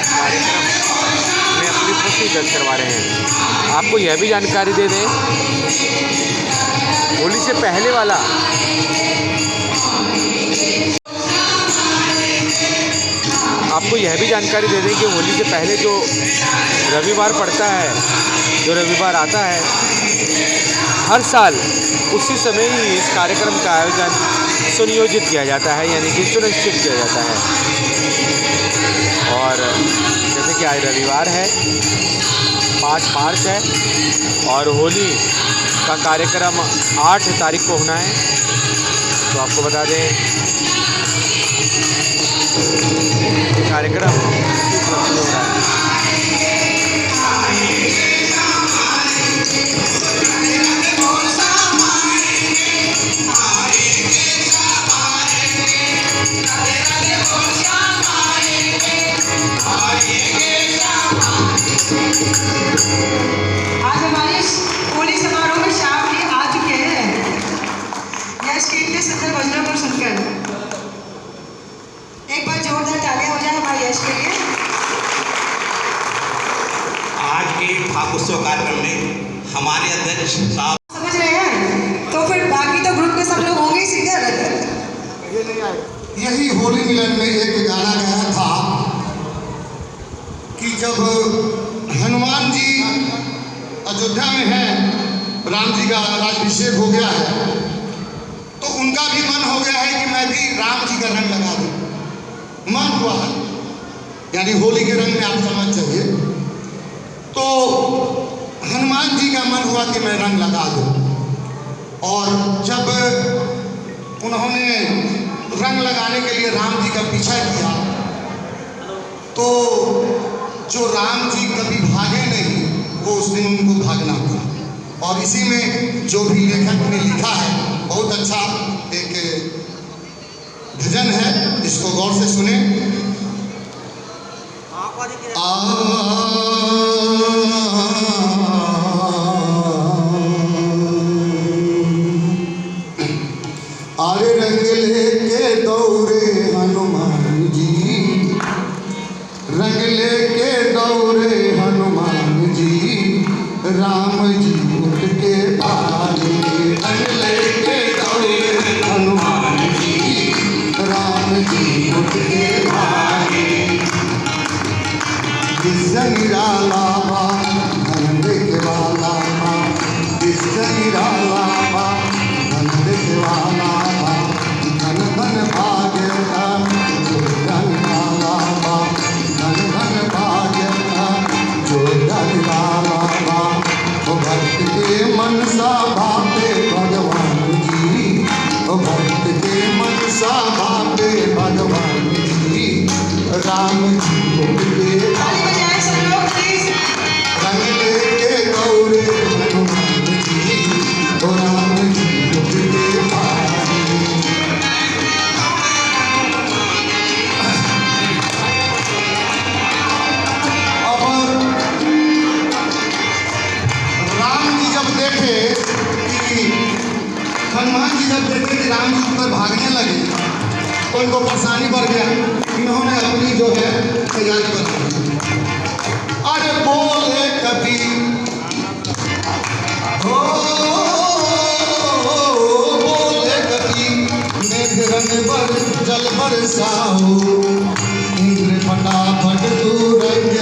कार्यक्रम में अपनी खुशी दर्ज करवा रहे हैं। आपको यह भी जानकारी दे दें, होली से पहले वाला आपको यह भी जानकारी दे दें कि होली से पहले जो रविवार पड़ता है, जो रविवार आता है, हर साल उसी समय ही इस कार्यक्रम का आयोजन सुनियोजित किया जाता है, यानी कि सुनिश्चित किया जाता है। और जैसे कि आज रविवार है, 5 मार्च है और होली का कार्यक्रम 8 तारीख को होना है। तो आपको बता दें कार्यक्रम हो रहा है। आज हमारे होली समारोह में शाम के आ चुके हैं यश के सुंदर भजनों को सुनकर। एक बार जोरदार तालियां हो जाए हमारे यश के लिए। आज के फागुत्सव कार्यक्रम में हमारे अध्यक्ष साहब समझ रहे हैं, तो फिर बाकी तो ग्रुप के सब लोग होंगे ही सिंगर। यही होली मिलन में एक गाना गाया था कि जब हनुमान जी अयोध्या में हैं, राम जी का राज्याभिषेक हो गया है, तो उनका भी मन हो गया है कि मैं भी राम जी का रंग लगा दूं। मन हुआ है, यानी होली के रंग में आप समझ जाइए। तो हनुमान जी का मन हुआ कि मैं रंग लगा दूं, और जब उन्होंने रंग लगाने के लिए राम जी का पीछा किया, तो जो राम जी कभी भागे नहीं, वो उस दिन उनको भागना था। और इसी में जो भी लेखक ने लिखा है, बहुत अच्छा एक भजन है, इसको गौर से सुने। अरे रंग लेके दौड़े हनुमान जी, रंग लेके दौड़े हनुमान जी, राम जी उठ के भागे। रंग लेके दौड़े हनुमान जी, राम जी उठ के भागे। निराला बा धन के वाला बा, निराला बा धन के वाला बा, धन धन भाग्य जो धन वाला बा, धन धन भाग्य जो धन वाला बा। वो भक्त के मनसा भावे भगवान जी, वो भक्त के मनसा भावे भगवान जी, राम जी के रंग लेके गौरे हनुमान जी, वो राम जी के अब राम जी जब देखे कि हनुमान जी जब देखे कि राम जी ऊपर भागने लगे, तो उनको परेशानी बढ़ गया। इन्होंने अपनी जो है तैयारी कर ली। अरे बोले कभी हो बोले कभी मेघ रंग पर जल बरसाओ, इंद्र फटाफट तू रंग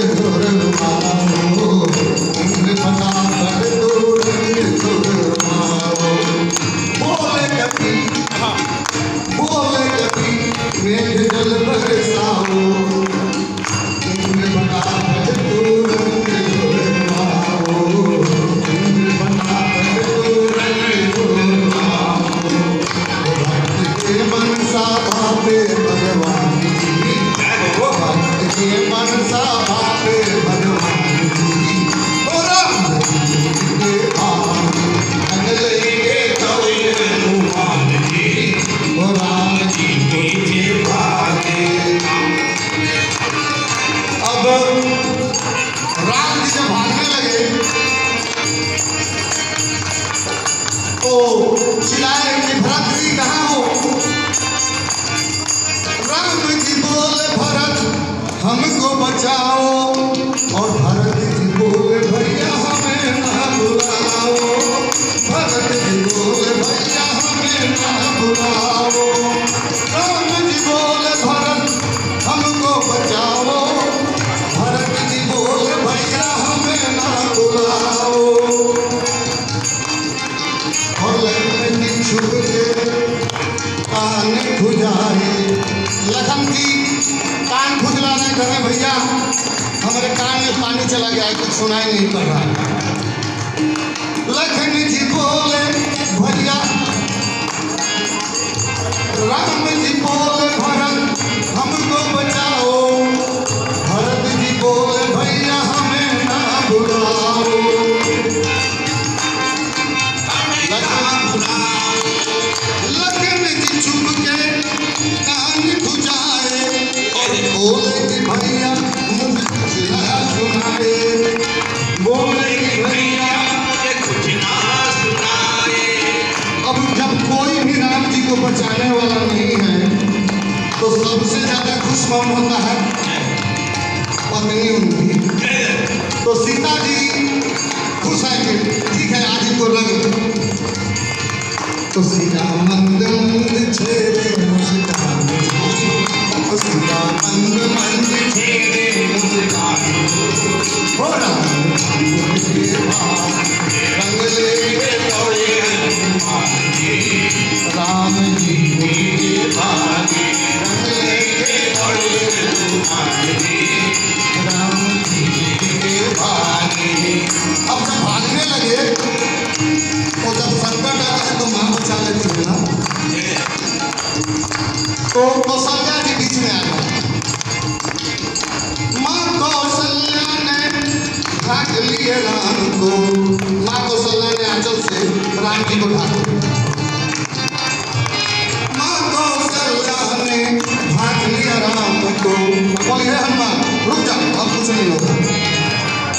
बचाओ और भरत जी बोले भैया हमें ना बुलाओ, भरत जी बोले भैया हमें ना बुलाओ, राम जी बोले भरत हमको बचाओ, भरत जी बोले भैया हमें ना बुलाओ। और लखन जी छुप के कान खुजाए, लखन जी कान खुजलाने करे भैया हमारे कान में पानी चला गया है, कुछ सुनाई नहीं पड़ रहा। लखन जी बोले भैया, राम जी बोले भरत हमको बचाओ, भरत जी बोले भैया हमें ना बुलाओ। लखन जी चुप के कान खुजाए और बोले कि भैया मुझे कुछ ना सुनाए, बोले कि भैया मुझे कुछ ना सुनाए। अब जब कोई भी राम जी को बचाने वाला नहीं है तो सबसे ज्यादा खुश कौन होता है? पत्नी उनकी। तो सीता जी खुश है कि ठीक है आज इनको रंग, तो सीता मंद मंद छेड़े मुस्कान, सीता मंद मंद छेड़े मुस्कान, हो राम के भाग रंग लेके दौड़े हनुमान जी, राम जी के भाग रंग लेके दौड़े हनुमान जी, राम जी के भाग। अब जब भागने लगे तो जब संकट आता है तो माँ बचा लेती है ना, तो कौशल्या जी बीच में आ गए। माँ कौशल्या ने ढाक लिए राम को, माँ कौशल्या ने आंचल से राम जी को ढाक लिया। माँ कौशल्या ने ढाक लिया राम को, बोलिए हनुमान रुक जाओ अब कुछ नहीं होगा,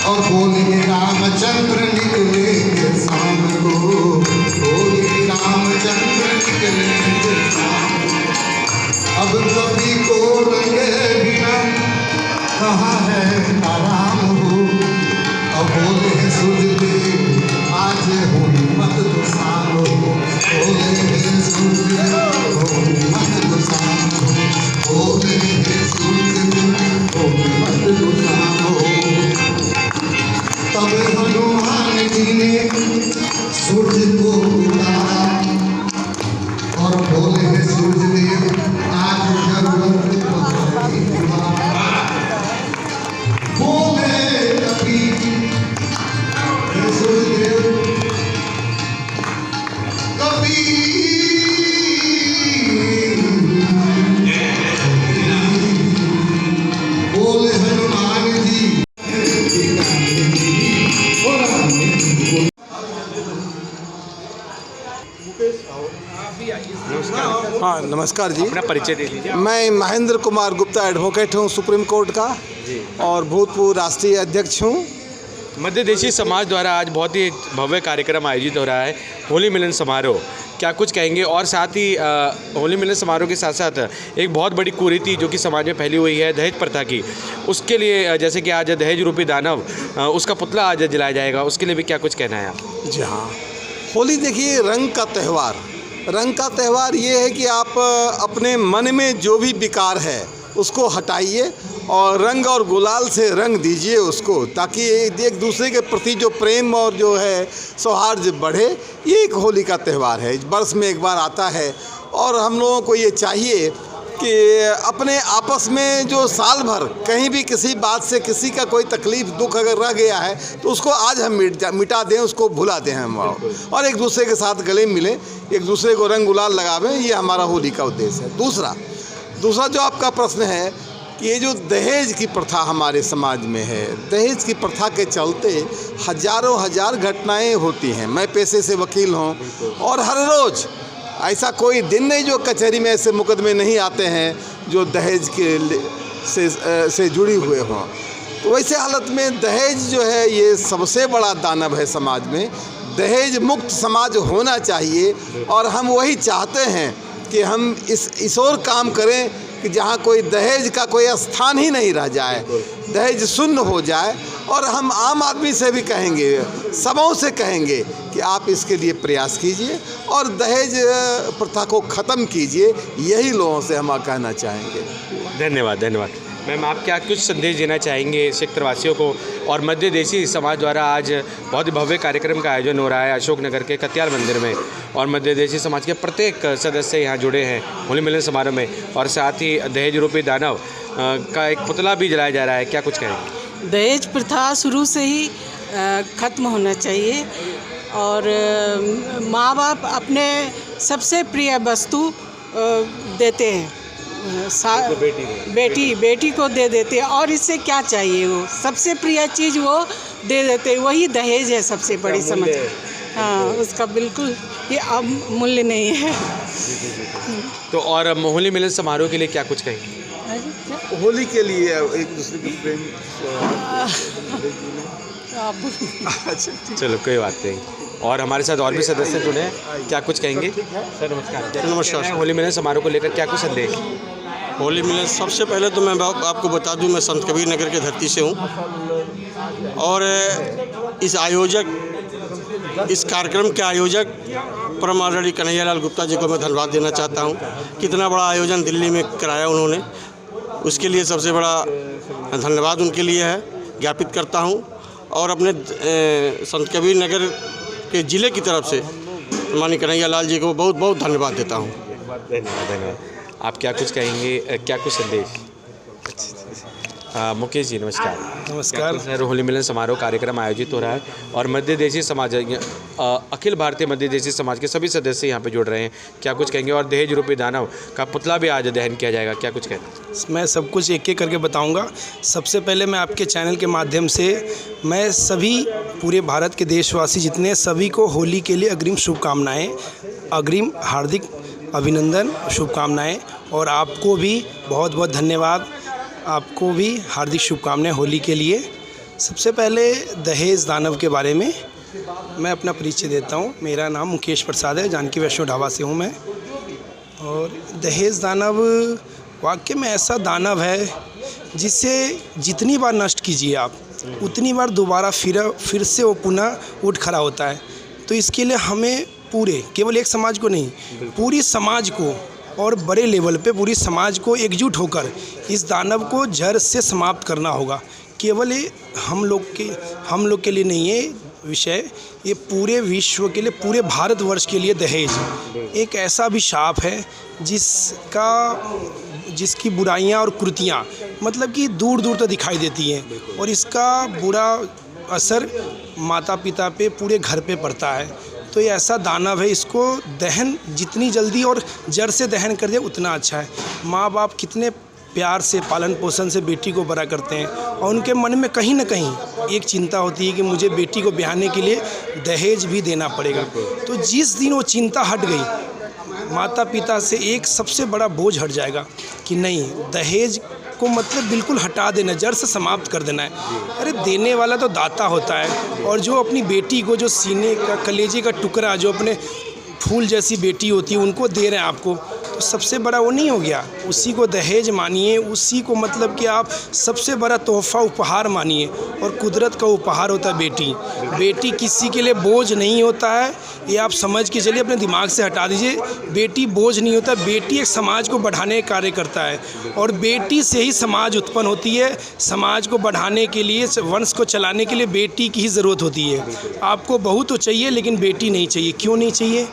और बोलिए रामचंद्र निकले शाम को, बोलिए रामचंद्र निकले शाम को। अब कभी को रंगे बिना कहाँ है आराम हो, अब बोले सूर्यदेव आज होली मत तो शाम हो, बोले सूर्यदेव होली मत तो शाम हो, बोले सूर्यदेव होली मत तो शाम हो। तब हनुमान जी ने सूर्य को उतारा और बोले सूर्यदेव आज जरूरत बोले कभी सूर्यदेव कभी बोले हनुमान जी। हाँ नमस्कार जी, अपना परिचय दे दीजिए। मैं महेंद्र कुमार गुप्ता एडवोकेट हूँ सुप्रीम कोर्ट का और भूतपूर्व राष्ट्रीय अध्यक्ष हूँ। मध्य देशी समाज द्वारा आज बहुत ही भव्य कार्यक्रम आयोजित हो रहा है, होली मिलन समारोह, क्या कुछ कहेंगे? और साथ ही होली मिलन समारोह के साथ साथ एक बहुत बड़ी कुरीति जो कि समाज में फैली हुई है दहेज प्रथा की, उसके लिए जैसे कि आज दहेज रूपी दानव उसका पुतला आज जलाया जाएगा, उसके लिए भी क्या कुछ कहना है आप? जी हाँ, होली देखिए रंग का त्यौहार, रंग का त्यौहार ये है कि आप अपने मन में जो भी विकार है उसको हटाइए और रंग और गुलाल से रंग दीजिए उसको, ताकि एक दूसरे के प्रति जो प्रेम और जो है सौहार्द बढ़े। ये एक होली का त्यौहार है, वर्ष में एक बार आता है और हम लोगों को ये चाहिए कि अपने आपस में जो साल भर कहीं भी किसी बात से किसी का कोई तकलीफ़ दुख अगर रह गया है तो उसको आज हम मिटा दें, उसको भुला दें हम, और एक दूसरे के साथ गले मिलें, एक दूसरे को रंग गुलाल लगावें। ये हमारा होली का उद्देश्य है। दूसरा जो आपका प्रश्न है कि ये जो दहेज की प्रथा हमारे समाज में है, दहेज की प्रथा के चलते हजार घटनाएं होती हैं। मैं पेशे से वकील हूँ और हर रोज़ ऐसा कोई दिन नहीं जो कचहरी में ऐसे मुकदमे नहीं आते हैं जो दहेज के से जुड़ी हुए हों। तो वैसे हालत में दहेज जो है ये सबसे बड़ा दानव है समाज में। दहेज मुक्त समाज होना चाहिए और हम वही चाहते हैं कि हम इस ओर काम करें कि जहाँ कोई दहेज का कोई स्थान ही नहीं रह जाए। दहेज शून्य हो जाए। और हम आम आदमी से भी कहेंगे, सबों से कहेंगे कि आप इसके लिए प्रयास कीजिए और दहेज प्रथा को ख़त्म कीजिए। यही लोगों से हम कहना चाहेंगे। धन्यवाद, धन्यवाद। मैम, आप क्या कुछ संदेश देना चाहेंगे क्षेत्रवासियों को? और मध्य देशी समाज द्वारा आज बहुत ही भव्य कार्यक्रम का आयोजन हो रहा है अशोकनगर के कत्याल मंदिर में, और मध्य देशी समाज के प्रत्येक सदस्य यहाँ जुड़े हैं होली मिलन समारोह में, और साथ ही दहेज रूपी दानव का एक पुतला भी जलाया जा रहा है। क्या कुछ कहेंगे? दहेज प्रथा शुरू से ही ख़त्म होना चाहिए, और माँ बाप अपने सबसे प्रिय वस्तु देते हैं, बेटी को दे देते हैं, और इससे क्या चाहिए? वो सबसे प्रिय चीज़ वो दे देते हैं, वही दहेज है सबसे बड़ी समझ। हाँ, उसका बिल्कुल ये अब मूल्य नहीं है। तो और होली मिलन समारोह के लिए क्या कुछ कहेंगे? होली के लिए एक दूसरे के प्रेम चलो, कोई बात नहीं। और हमारे साथ और भी सदस्य जुड़े हैं, क्या कुछ कहेंगे? सर नमस्कार। नमस्कार। होली मिलन समारोह को लेकर क्या कुछ संदेश? होली मिलन, सबसे पहले तो मैं आपको बता दूं, मैं संत कबीर नगर के धरती से हूं, और इस कार्यक्रम के आयोजक परम आदरणीय कन्हैयालाल गुप्ता जी को मैं धन्यवाद देना चाहता हूं। कितना बड़ा आयोजन दिल्ली में कराया उन्होंने, उसके लिए सबसे बड़ा धन्यवाद उनके लिए है, ज्ञापित करता हूं। और अपने संत कबीर नगर के ज़िले की तरफ से माननीय कन्हैयालाल जी को बहुत बहुत धन्यवाद देता हूं। धन्यवाद। आप क्या कुछ कहेंगे, क्या कुछ संदेश? मुकेश जी नमस्कार। नमस्कार सर, होली मिलन समारोह कार्यक्रम आयोजित हो रहा है, और मध्य देशी समाज, अखिल भारतीय मध्य देशी समाज के सभी सदस्य यहाँ पे जुड़ रहे हैं। क्या कुछ कहेंगे? और दहेज रूपी दानव का पुतला भी आज दहन किया जाएगा, क्या कुछ कहेंगे? मैं सब कुछ एक एक करके बताऊंगा। सबसे पहले मैं आपके चैनल के माध्यम से मैं सभी पूरे भारत के देशवासी जितने सभी को होली के लिए अग्रिम शुभकामनाएँ, अग्रिम हार्दिक अभिनंदन, शुभकामनाएँ। और आपको भी बहुत बहुत धन्यवाद, आपको भी हार्दिक शुभकामनाएं होली के लिए। सबसे पहले दहेज दानव के बारे में मैं अपना परिचय देता हूं। मेरा नाम मुकेश प्रसाद है, जानकी वैष्णो ढाबा से हूं मैं। और दहेज दानव वाकई में ऐसा दानव है जिसे जितनी बार नष्ट कीजिए आप, उतनी बार दोबारा फिर से वो पुनः उठ खड़ा होता है। तो इसके लिए हमें पूरे, केवल एक समाज को नहीं, पूरी समाज को और बड़े लेवल पे पूरी समाज को एकजुट होकर इस दानव को जड़ से समाप्त करना होगा। केवल ये हम लोग के लिए नहीं है विषय, ये पूरे विश्व के लिए, पूरे भारतवर्ष के लिए दहेज एक ऐसा अभिशाप है जिसकी बुराइयां और कृतियां मतलब कि दूर दूर तक दिखाई देती हैं, और इसका बुरा असर माता पिता पे, पूरे घर पे पड़ता है। तो ये ऐसा दानव है, इसको दहन जितनी जल्दी और जड़ से दहन कर दे उतना अच्छा है। माँ बाप कितने प्यार से, पालन पोषण से बेटी को बड़ा करते हैं, और उनके मन में कहीं ना कहीं एक चिंता होती है कि मुझे बेटी को ब्याहने के लिए दहेज भी देना पड़ेगा। तो जिस दिन वो चिंता हट गई, माता पिता से एक सबसे बड़ा बोझ हट जाएगा कि नहीं, दहेज को मतलब बिल्कुल हटा देना, जड़ से समाप्त कर देना है। अरे देने वाला तो दाता होता है, और जो अपनी बेटी को, जो सीने का, कलेजे का टुकड़ा, जो अपने फूल जैसी बेटी होती है, उनको दे रहे हैं आपको, तो सबसे बड़ा वो नहीं हो गया? उसी को दहेज मानिए, उसी को मतलब कि आप सबसे बड़ा तोहफ़ा, उपहार मानिए। और कुदरत का उपहार होता है बेटी। बेटी किसी के लिए बोझ नहीं होता है, ये आप समझ के चलिए, अपने दिमाग से हटा दीजिए। बेटी बोझ नहीं होता, बेटी एक समाज को बढ़ाने का कार्य करता है, और बेटी से ही समाज उत्पन्न होती है। समाज को बढ़ाने के लिए, वंश को चलाने के लिए बेटी की ही ज़रूरत होती है। आपको बहू तो चाहिए, लेकिन बेटी नहीं चाहिए। क्यों नहीं चाहिए?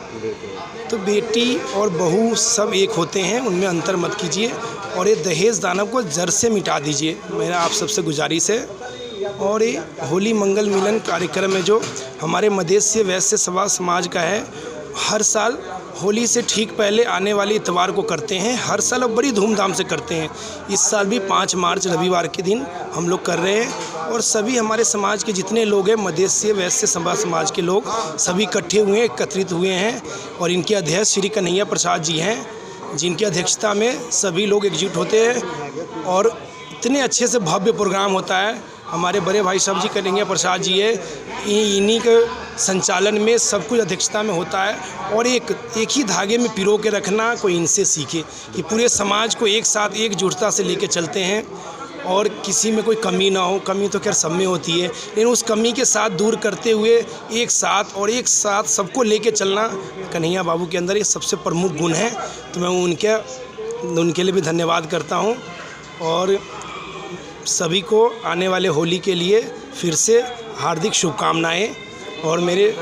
तो बेटी और बहू सब एक होते हैं, उनमें अंतर मत कीजिए, और ये दहेज दानव को जड़ से मिटा दीजिए, मेरा आप सबसे गुजारिश है। और ये होली मंगल मिलन कार्यक्रम में जो हमारे मदेशी वैश्य सभा समाज का है, हर साल होली से ठीक पहले आने वाले इतवार को करते हैं। हर साल अब बड़ी धूमधाम से करते हैं। इस साल भी 5 मार्च रविवार के दिन हम लोग कर रहे हैं, और सभी हमारे समाज के जितने लोग हैं, मदेशी वैश्य सभा समाज के लोग सभी इकट्ठे हुए, एकत्रित हुए हैं। और इनके अध्यक्ष श्री कन्हैया प्रसाद जी हैं, जिनकी अध्यक्षता में सभी लोग एकजुट होते हैं, और इतने अच्छे से भव्य प्रोग्राम होता है। हमारे बड़े भाई साहब जी कन्हैया प्रसाद जी है, इन्हीं के संचालन में सब कुछ अध्यक्षता में होता है। और एक ही धागे में पिरो के रखना, कोई इनसे सीखे कि पूरे समाज को एक साथ एकजुटता से लेके चलते हैं। और किसी में कोई कमी ना हो। कमी तो खैर सब में होती है, लेकिन उस कमी के साथ दूर करते हुए एक साथ सबको लेके चलना कन्हैया बाबू के अंदर ये सबसे प्रमुख गुण है। तो मैं उनके लिए भी धन्यवाद करता हूँ और सभी को आने वाले होली के लिए फिर से हार्दिक शुभकामनाएँ। और मेरे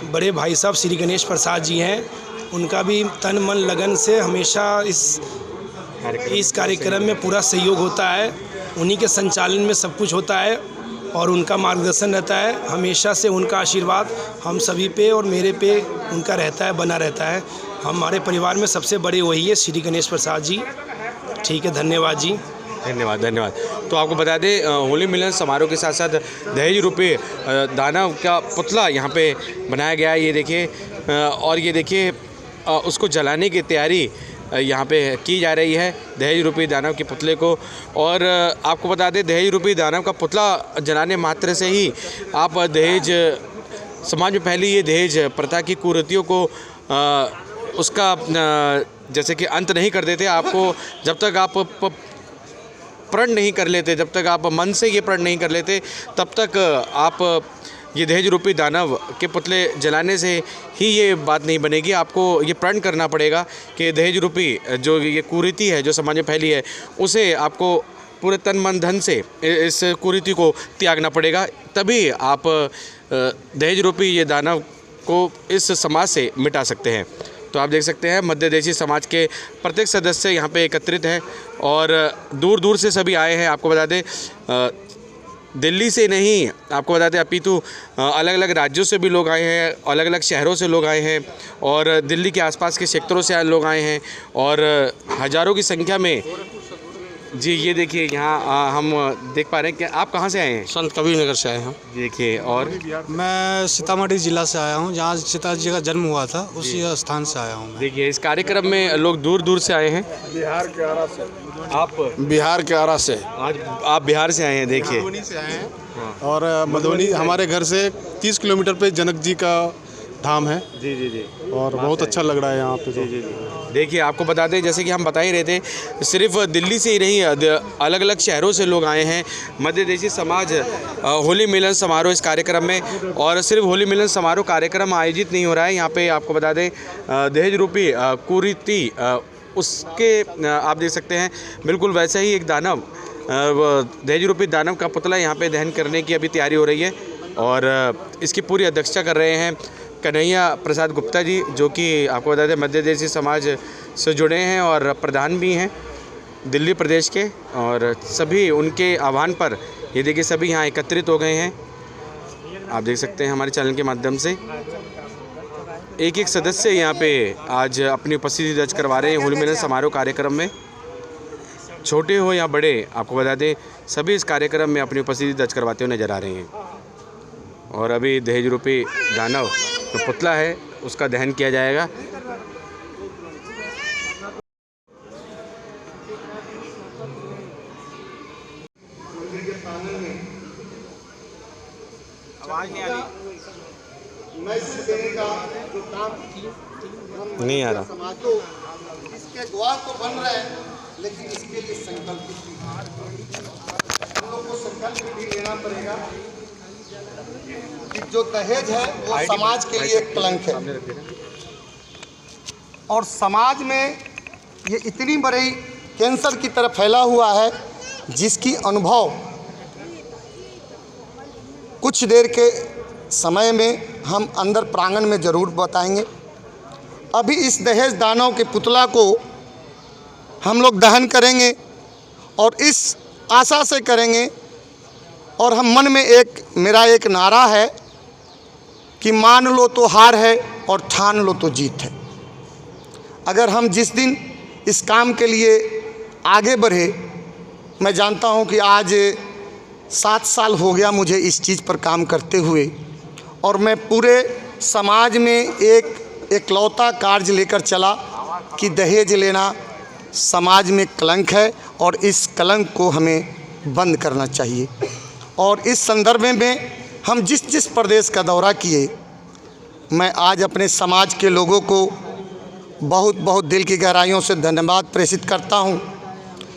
बड़े भाई साहब श्री गणेश प्रसाद जी हैं, उनका भी तन मन लगन से हमेशा इस कार्यक्रम में पूरा सहयोग होता है। उन्हीं के संचालन में सब कुछ होता है और उनका मार्गदर्शन रहता है। हमेशा से उनका आशीर्वाद हम सभी पे और मेरे पे उनका रहता है, बना रहता है। हमारे परिवार में सबसे बड़े वही है श्री गणेश प्रसाद जी। ठीक है, धन्यवाद जी। धन्यवाद। तो आपको बता दें होली मिलन समारोह के साथ साथ दहेज रूपी दानव का पुतला यहाँ पे बनाया गया है। ये देखिए और ये देखिए उसको जलाने की तैयारी यहाँ पे की जा रही है, दहेज रूपी दानव के पुतले को। और आपको बता दें दहेज रूपी दानव का पुतला जलाने मात्र से ही आप दहेज समाज में फैली ये दहेज प्रथा की कुरीतियों को उसका जैसे कि अंत नहीं कर देते। आपको जब तक आप प्रण नहीं कर लेते, जब तक आप मन से ये प्रण नहीं कर लेते, तब तक आप ये दहेज रूपी दानव के पुतले जलाने से ही ये बात नहीं बनेगी। आपको ये प्रण करना पड़ेगा कि दहेज रूपी जो ये कुरीति है जो समाज में फैली है, उसे आपको पूरे तन मन धन से इस कुरीति को त्यागना पड़ेगा। तभी आप दहेज रूपी ये दानव को इस समाज से मिटा सकते हैं। तो आप देख सकते हैं मध्य देशी समाज के प्रत्येक सदस्य यहाँ पे एकत्रित हैं और दूर दूर से सभी आए हैं। आपको बता दें दिल्ली से नहीं, आपको बता दें अपितु अलग अलग राज्यों से भी लोग आए हैं, अलग अलग शहरों से लोग आए हैं और दिल्ली के आसपास के क्षेत्रों से लोग आए हैं और हज़ारों की संख्या में। जी ये देखिए यहाँ हम देख पा रहे हैं कि आप कहाँ से आए हैं? संत कबीर नगर से आए हैं। देखिए और मैं सीतामढ़ी जिला से आया हूँ, जहाँ सीताजी जी का जन्म हुआ था, उसी स्थान से आया हूँ। देखिए इस कार्यक्रम में लोग दूर दूर से आए हैं। बिहार के आरा से। आप बिहार के आरा से? आज आप बिहार से आए हैं। देखिए मधुबनी से आए हैं और मधुबनी हमारे घर से 30 किलोमीटर पे जनक जी का धाम है। जी और बहुत अच्छा लग रहा है यहाँ पे। जी देखिए आपको बता दें जैसे कि हम बता ही रहे थे, सिर्फ दिल्ली से ही नहीं अलग अलग शहरों से लोग आए हैं मध्य देशी समाज होली मिलन समारोह इस कार्यक्रम में। और सिर्फ होली मिलन समारोह कार्यक्रम आयोजित नहीं हो रहा है यहाँ पे, आपको बता दें दहेज रूपी कुरीति उसके आप देख सकते हैं बिल्कुल वैसा ही एक दानव दहेज रूपी दानव का पुतला यहाँ पे दहन करने की अभी तैयारी हो रही है और इसकी पूरी अध्यक्षता कर रहे हैं कन्हैया प्रसाद गुप्ता जी, जो कि आपको बता दें मध्य देशी समाज से जुड़े हैं और प्रधान भी हैं दिल्ली प्रदेश के। और सभी उनके आह्वान पर ये देखिए सभी यहाँ एकत्रित हो गए हैं। आप देख सकते हैं हमारे चैनल के माध्यम से एक एक सदस्य यहाँ पे आज अपनी उपस्थिति दर्ज करवा रहे हैं होली मिलन समारोह कार्यक्रम में। छोटे हो या बड़े, आपको बता दें सभी इस कार्यक्रम में अपनी उपस्थिति दर्ज करवाते हुए नजर आ रहे हैं। और अभी दहेज रूपी दानव जो पुतला है उसका दहन किया जाएगा। आवाज नहीं आ रही। मैसेज देने का जो काम नहीं आ रहा। इसके द्वार तो बन रहे हैं, लेकिन इसके लिए संकल्प हम लोग को संकल्प भी लेना पड़ेगा कि जो दहेज है वो समाज के लिए एक कलंक है और समाज में ये इतनी बड़ी कैंसर की तरह फैला हुआ है जिसकी अनुभव कुछ देर के समय में हम अंदर प्रांगण में ज़रूर बताएंगे। अभी इस दहेज दानव के पुतला को हम लोग दहन करेंगे और इस आशा से करेंगे और हम मन में मेरा एक नारा है कि मान लो तो हार है और ठान लो तो जीत है। अगर हम जिस दिन इस काम के लिए आगे बढ़े, मैं जानता हूं कि आज 7 साल हो गया मुझे इस चीज़ पर काम करते हुए और मैं पूरे समाज में एक इकलौता कार्य लेकर चला कि दहेज लेना समाज में कलंक है और इस कलंक को हमें बंद करना चाहिए। और इस संदर्भ में हम जिस प्रदेश का दौरा किए, मैं आज अपने समाज के लोगों को बहुत बहुत दिल की गहराइयों से धन्यवाद प्रेषित करता हूं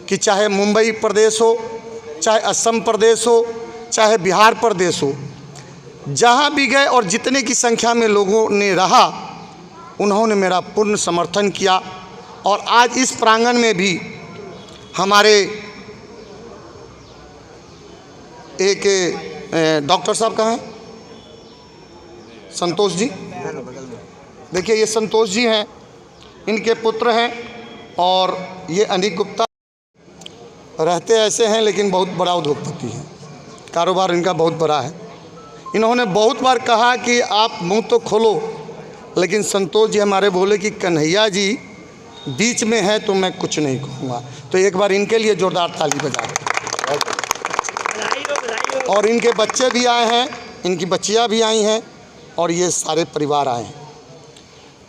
कि चाहे मुंबई प्रदेश हो चाहे असम प्रदेश हो, चाहे बिहार प्रदेश हो, जहाँ भी गए और जितने की संख्या में लोगों ने रहा, उन्होंने मेरा पूर्ण समर्थन किया। और आज इस प्रांगण में भी हमारे एक डॉक्टर साहब कहाँ हैं? संतोष जी, देखिए ये संतोष जी हैं, इनके पुत्र हैं। और ये अनिक गुप्ता रहते ऐसे हैं लेकिन बहुत बड़ा उद्योगपति हैं, कारोबार इनका बहुत बड़ा है। इन्होंने बहुत बार कहा कि आप मुंह तो खोलो, लेकिन संतोष जी हमारे बोले कि कन्हैया जी बीच में है तो मैं कुछ नहीं कहूँगा। तो एक बार इनके लिए जोरदार ताली बजा दें। और इनके बच्चे भी आए हैं, इनकी बच्चियाँ भी आई हैं और ये सारे परिवार आए हैं।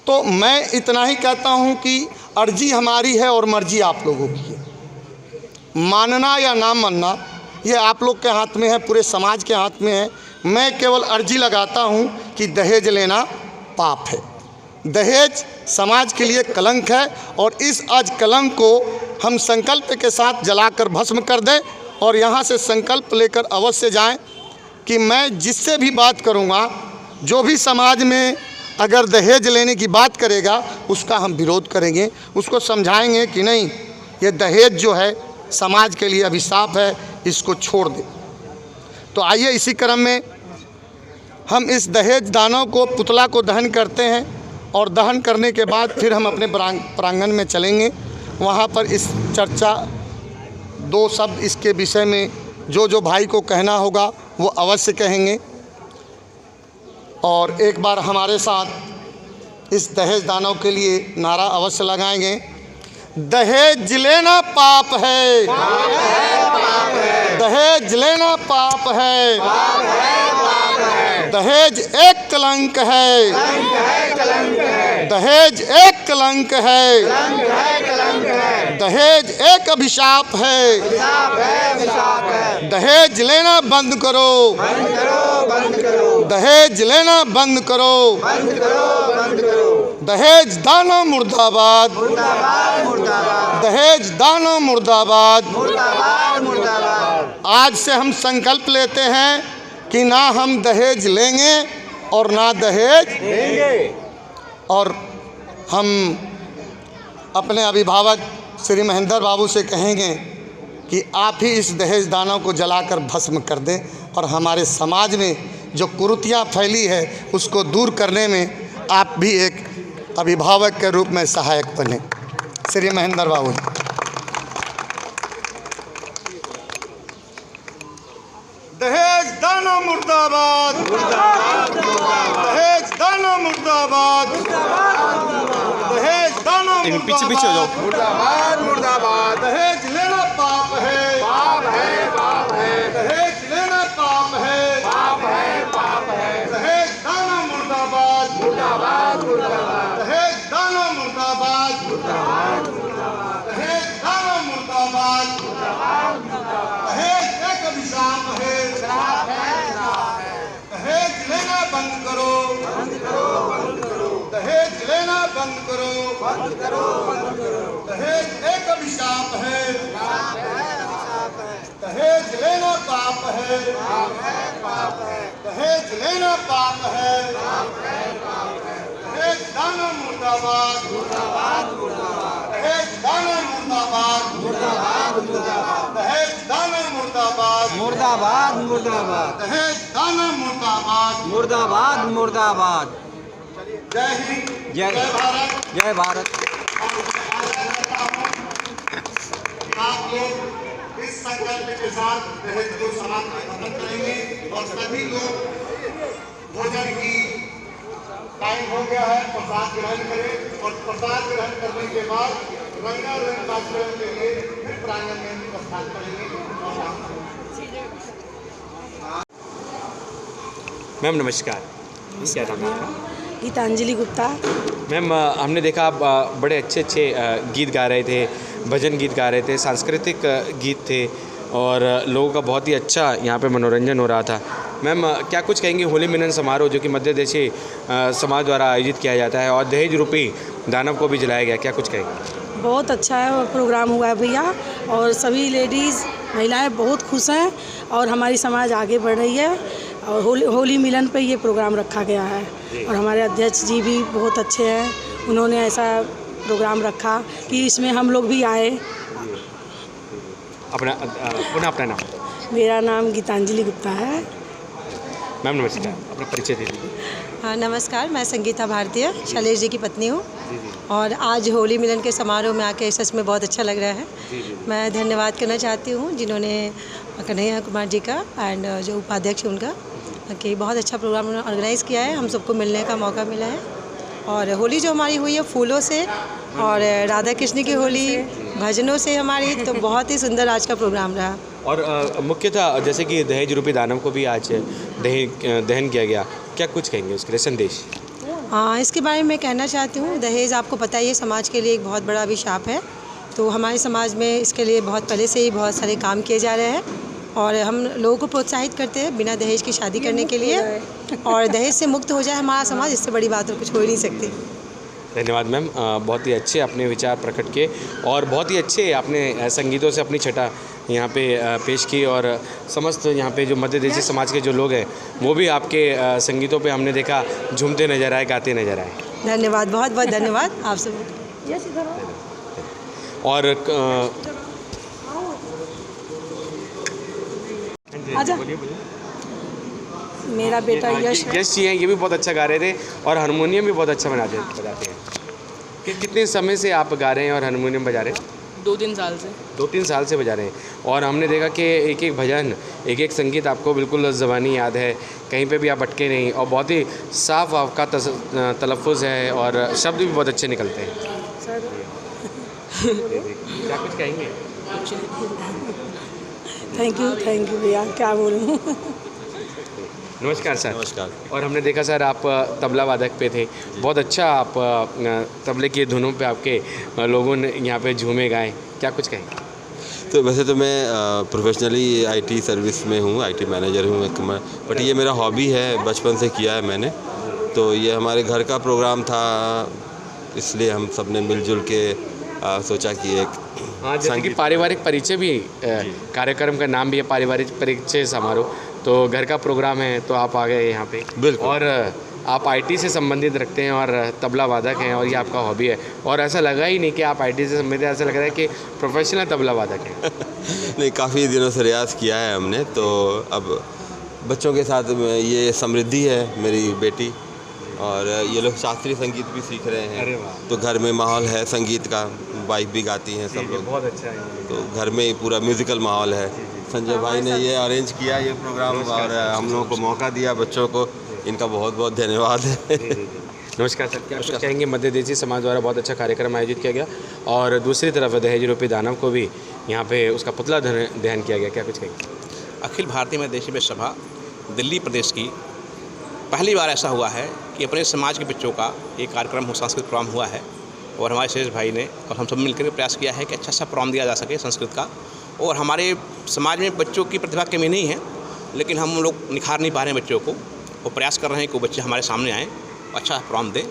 तो मैं इतना ही कहता हूँ कि अर्जी हमारी है और मर्जी आप लोगों की है। मानना या ना मानना ये आप लोग के हाथ में है, पूरे समाज के हाथ में है। मैं केवल अर्जी लगाता हूँ कि दहेज लेना पाप है, दहेज समाज के लिए कलंक है। और इस आज कलंक को हम संकल्प के साथ जलाकर भस्म कर दें और यहाँ से संकल्प लेकर अवश्य जाएं कि मैं जिससे भी बात करूँगा, जो भी समाज में अगर दहेज लेने की बात करेगा उसका हम विरोध करेंगे, उसको समझाएंगे कि नहीं, ये दहेज जो है समाज के लिए अभिशाप है, इसको छोड़ दे। तो आइए इसी क्रम में हम इस दहेज दानों को, पुतला को दहन करते हैं और दहन करने के बाद फिर हम अपने प्रांगण में चलेंगे। वहाँ पर इस चर्चा, दो शब्द इसके विषय में जो भाई को कहना होगा वो अवश्य कहेंगे। और एक बार हमारे साथ इस दहेज दानों के लिए नारा अवश्य लगाएंगे। दहेज लेना पाप है, दहेज लेना पाप है, दहेज एक कलंक है, दहेज एक कलंक है, दहेज एक अभिशाप है। दहेज लेना बंद करो, दहेज लेना बंद करो, दहेज दानो मुर्दाबाद, दहेज दानो मुर्दाबाद। आज से हम संकल्प लेते हैं कि ना हम दहेज लेंगे और ना दहेज देंगे। और हम अपने अभिभावक श्री महेंद्र बाबू से कहेंगे कि आप ही इस दहेज दानों को जलाकर भस्म कर दें और हमारे समाज में जो कुरीतियाँ फैली है उसको दूर करने में आप भी एक अभिभावक के रूप में सहायक बने। श्री महेंद्र बाबू। दहेज दानो मुर्दाबाद, दहेज दानो मुर्दाबाद, दहेज दानो पीछे पीछे हो जाओ। मुर्दाबाद मुर्दाबाद। दहेज लेना पाप है, पाप है, पाप है। दहेज लेना पाप है, पाप है, पाप है। दहेज दानो मुर्दाबाद, मुर्दाबाद मुर्दाबाद। दहेज दानो मुर्दाबाद, मुर्दाबाद मुर्दाबाद। दहेज दानो मुर्दाबाद, मुर्दाबाद मुर्दाबाद। दहेज एक अभिशाप है, श्राप है, श्राप है। दहेज लेना बंद करो, बंद करो, बंद करो। दहेज लेना बंद करो, बंद करो, बंद करो। दहेज एक अभिशाप है, श्राप है, श्राप है। दहेज लेना पाप है, पाप है, पाप है। दहेज लेना पाप है, पाप है, पाप है। दहेज दानो मुर्दाबाद, मुर्दाबाद मुर्दाबाद। दहेज दानो मुर्दाबाद, मुर्दाबाद मुर्दाबाद। दहेज दानो मुर्दाबाद, मुर्दाबाद मुर्दाबाद। दहेज दानो मुर्दाबाद, मुर्दाबाद मुर्दाबाद। जय हिंद, जय भारत, जय भारत। आप लोग इस संकल्प के साथ दहेज को समाप्त खत्म करेंगे और सभी लोग भोजन की टाइम हो गया है, प्रसाद ग्रहण करें और प्रसाद ग्रहण करने के बाद रंगारंग कार्यक्रम के लिए फिर प्रांगण में प्रस्थान करेंगे। मैम नमस्कार, क्या नाम है आपका? गीतांजलि गुप्ता। मैम हमने देखा आप बड़े अच्छे गीत गा रहे थे, भजन गीत गा रहे थे, सांस्कृतिक गीत थे और लोगों का बहुत ही अच्छा यहाँ पे मनोरंजन हो रहा था। मैम क्या कुछ कहेंगे होली मिलन समारोह जो कि मध्य देशी समाज द्वारा आयोजित किया जाता है और दहेज रूपी दानव को भी जलाया गया, क्या कुछ कहेंगे? बहुत अच्छा है प्रोग्राम हुआ है भैया, और सभी लेडीज़ महिलाएं बहुत खुश हैं और हमारी समाज आगे बढ़ रही है। और होली मिलन पे ये प्रोग्राम रखा गया है और हमारे अध्यक्ष जी भी बहुत अच्छे हैं, उन्होंने ऐसा प्रोग्राम रखा कि इसमें हम लोग भी आए। अपना नाम? मेरा नाम गीतांजलि गुप्ता है। मैम नमस्कार, अपना परिचय दे दीजिए। हाँ नमस्कार, मैं संगीता भारतीय शैलेश जी की पत्नी हूँ और आज होली मिलन के समारोह में आके सच में बहुत अच्छा लग रहा है। मैं धन्यवाद करना चाहती हूँ जिन्होंने कन्हैया कुमार जी का एंड जो उपाध्यक्ष उनका कि बहुत अच्छा प्रोग्राम उन्होंने ऑर्गेनाइज़ किया है, हम सबको मिलने का मौका मिला है। और होली जो हमारी हुई है फूलों से और राधा कृष्ण की होली भजनों से हमारी, तो बहुत ही सुंदर आज का प्रोग्राम रहा। और मुख्यतः जैसे कि दहेज रूपी दानव को भी आज दहन किया गया, क्या कुछ कहेंगे उसके लिए संदेश? हाँ, इसके बारे में मैं कहना चाहती हूँ, दहेज आपको पता ही है समाज के लिए एक बहुत बड़ा अभिशाप है। तो हमारे समाज में इसके लिए बहुत पहले से ही बहुत सारे काम किए जा रहे हैं और हम लोगों को प्रोत्साहित करते हैं बिना दहेज की शादी करने के लिए, और दहेज से मुक्त हो जाए हमारा समाज, इससे बड़ी बात और कुछ हो ही नहीं सकती। धन्यवाद मैम, बहुत ही अच्छे अपने विचार प्रकट किए और बहुत ही अच्छे आपने संगीतों से अपनी छटा यहाँ पे पेश की और समस्त यहाँ पे जो मध्य देशी समाज के जो लोग हैं वो भी आपके संगीतों पे हमने देखा झूमते नजर आए, गाते नजर आए। धन्यवाद, बहुत बहुत धन्यवाद आप सब। और आजा। मेरा बेटा यश जी हैं, ये भी बहुत अच्छा गा रहे थे और हारमोनियम भी बहुत अच्छा बजाते हैं। कितने समय से आप गा रहे हैं और हारमोनियम बजा रहे हैं? 2-3 साल से। 2-3 साल से बजा रहे हैं और हमने देखा कि एक एक भजन, एक एक संगीत आपको बिल्कुल ज़बानी याद है, कहीं पे भी आप अटके नहीं और बहुत ही साफ आपका तलफ़ुज़ है और शब्द भी बहुत अच्छे निकलते हैं। क्या कुछ कहेंगे? थैंक यू भैया, क्या बोलूँ। नमस्कार सर। नमस्कार। और हमने देखा सर आप तबला वादक पे थे, बहुत अच्छा आप तबले की धुनों पे आपके लोगों ने यहाँ पे झूमे गाए, क्या कुछ कहेंगे? तो वैसे तो मैं प्रोफेशनली आईटी सर्विस में हूँ, आईटी मैनेजर हूँ बट ये मेरा हॉबी है, बचपन से किया है मैंने। तो ये हमारे घर का प्रोग्राम था, इसलिए हम सब ने मिलजुल के सोचा कि एक हाँ, जैसे कि पारिवारिक परिचय भी कार्यक्रम का नाम भी है पारिवारिक परिचय समारोह, तो घर का प्रोग्राम है तो आप आ गए यहाँ पे। बिल्कुल। और आप आईटी से संबंधित रखते हैं और तबला वादक हैं और ये आपका हॉबी है और ऐसा लगा ही नहीं कि आप आईटी से संबंधित, ऐसा लग रहा है कि प्रोफेशनल तबला वादक हैं। नहीं, काफ़ी दिनों से रियाज़ किया है हमने, तो अब बच्चों के साथ ये समृद्धि है मेरी बेटी और ये लोग शास्त्रीय संगीत भी सीख रहे हैं। अरे वाह। तो घर में माहौल है संगीत का, वाइफ भी गाती हैं सब लोग, बहुत अच्छा है। तो घर में पूरा म्यूज़िकल माहौल है। संजय भाई ने ये अरेंज किया ये प्रोग्राम और हम लोगों को मौका दिया बच्चों को, इनका बहुत बहुत धन्यवाद है। नमस्कार सर, क्या कुछ कहेंगे? मध्य देशी समाज द्वारा बहुत अच्छा कार्यक्रम आयोजित किया गया और दूसरी तरफ दहेज रूपी दानव को भी यहाँ पे उसका पुतला दहन किया गया, क्या कुछ कहेंगे? अखिल भारतीय मध्य देशी वैश्य सभा दिल्ली प्रदेश की पहली बार ऐसा हुआ है कि अपने समाज के बच्चों का एक कार्यक्रम हो, सांस्कृतिक प्रोग्राम हुआ है और हमारे शेष भाई ने और हम सब मिलकर प्रयास किया है कि अच्छा सा प्रोग्राम दिया जा सके संस्कृत का। और हमारे समाज में बच्चों की प्रतिभा की कमी नहीं है, लेकिन हम लोग निखार नहीं पा रहे हैं बच्चों को, और प्रयास कर रहे हैं कि वो बच्चे हमारे सामने आएँ, अच्छा प्रोग्राम दें।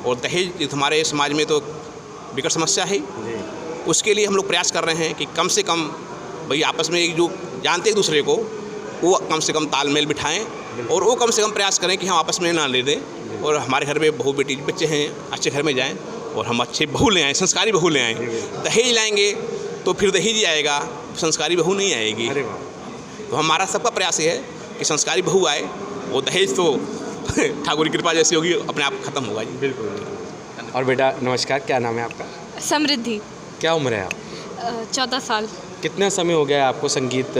और दहेज हमारे समाज में तो विकट समस्या है, उसके लिए हम लोग प्रयास कर रहे हैं कि कम से कम भाई आपस में एक जो जानते एक दूसरे को वो कम से कम तालमेल बिठाएं और वो कम से कम प्रयास करें कि हम आपस में ना ले दें और हमारे घर में बहू बेटी बच्चे हैं अच्छे घर में जाएं और हम अच्छे बहू ले आएँ, संस्कारी बहू ले आएँ। दहेज लाएंगे तो फिर दहेज ही आएगा, संस्कारी बहू नहीं आएगी। तो हमारा सबका प्रयास ये है कि संस्कारी बहू आए, वो दहेज तो ठाकुर की कृपा जैसी होगी अपने आप खत्म होगा जी। बिल्कुल। और बेटा नमस्कार, क्या नाम है आपका? समृद्धि। क्या उम्र है आप? 14 साल। कितना समय हो गया आपको संगीत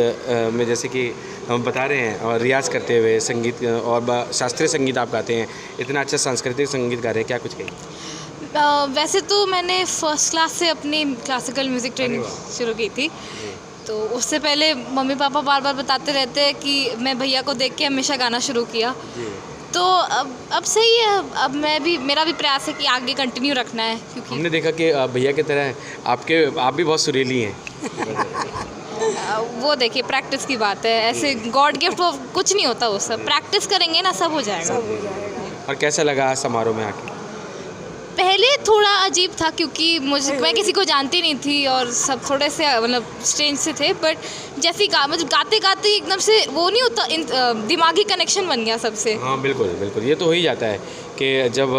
में, जैसे कि हम बता रहे हैं और रियाज करते हुए संगीत और शास्त्रीय संगीत आप गाते हैं, इतना अच्छा सांस्कृतिक संगीत गा रहे हैं, क्या कुछ कहेंगे? वैसे तो मैंने फर्स्ट क्लास से अपनी क्लासिकल म्यूज़िक ट्रेनिंग शुरू की थी, तो उससे पहले मम्मी पापा बार बार बताते रहते हैं कि मैं भैया को देख के हमेशा गाना शुरू किया, तो अब सही है। अब मेरा भी प्रयास है कि आगे कंटिन्यू रखना है, क्योंकि हमने देखा कि भैया की तरह आप भी बहुत सुरीली हैं। वो देखिए प्रैक्टिस की बात है, ऐसे गॉड गिफ्ट वो कुछ नहीं होता, वो सब प्रैक्टिस करेंगे ना सब हो जाएगा। और कैसा लगा समारोह में आके? पहले थोड़ा अजीब था क्योंकि मैं किसी को जानती नहीं थी और सब थोड़े से मतलब स्ट्रेंज से थे, बट जैसे मतलब गाते गाते एकदम से वो नहीं होता, दिमागी कनेक्शन बन गया सबसे। हाँ बिल्कुल बिल्कुल, ये तो हो ही जाता है कि जब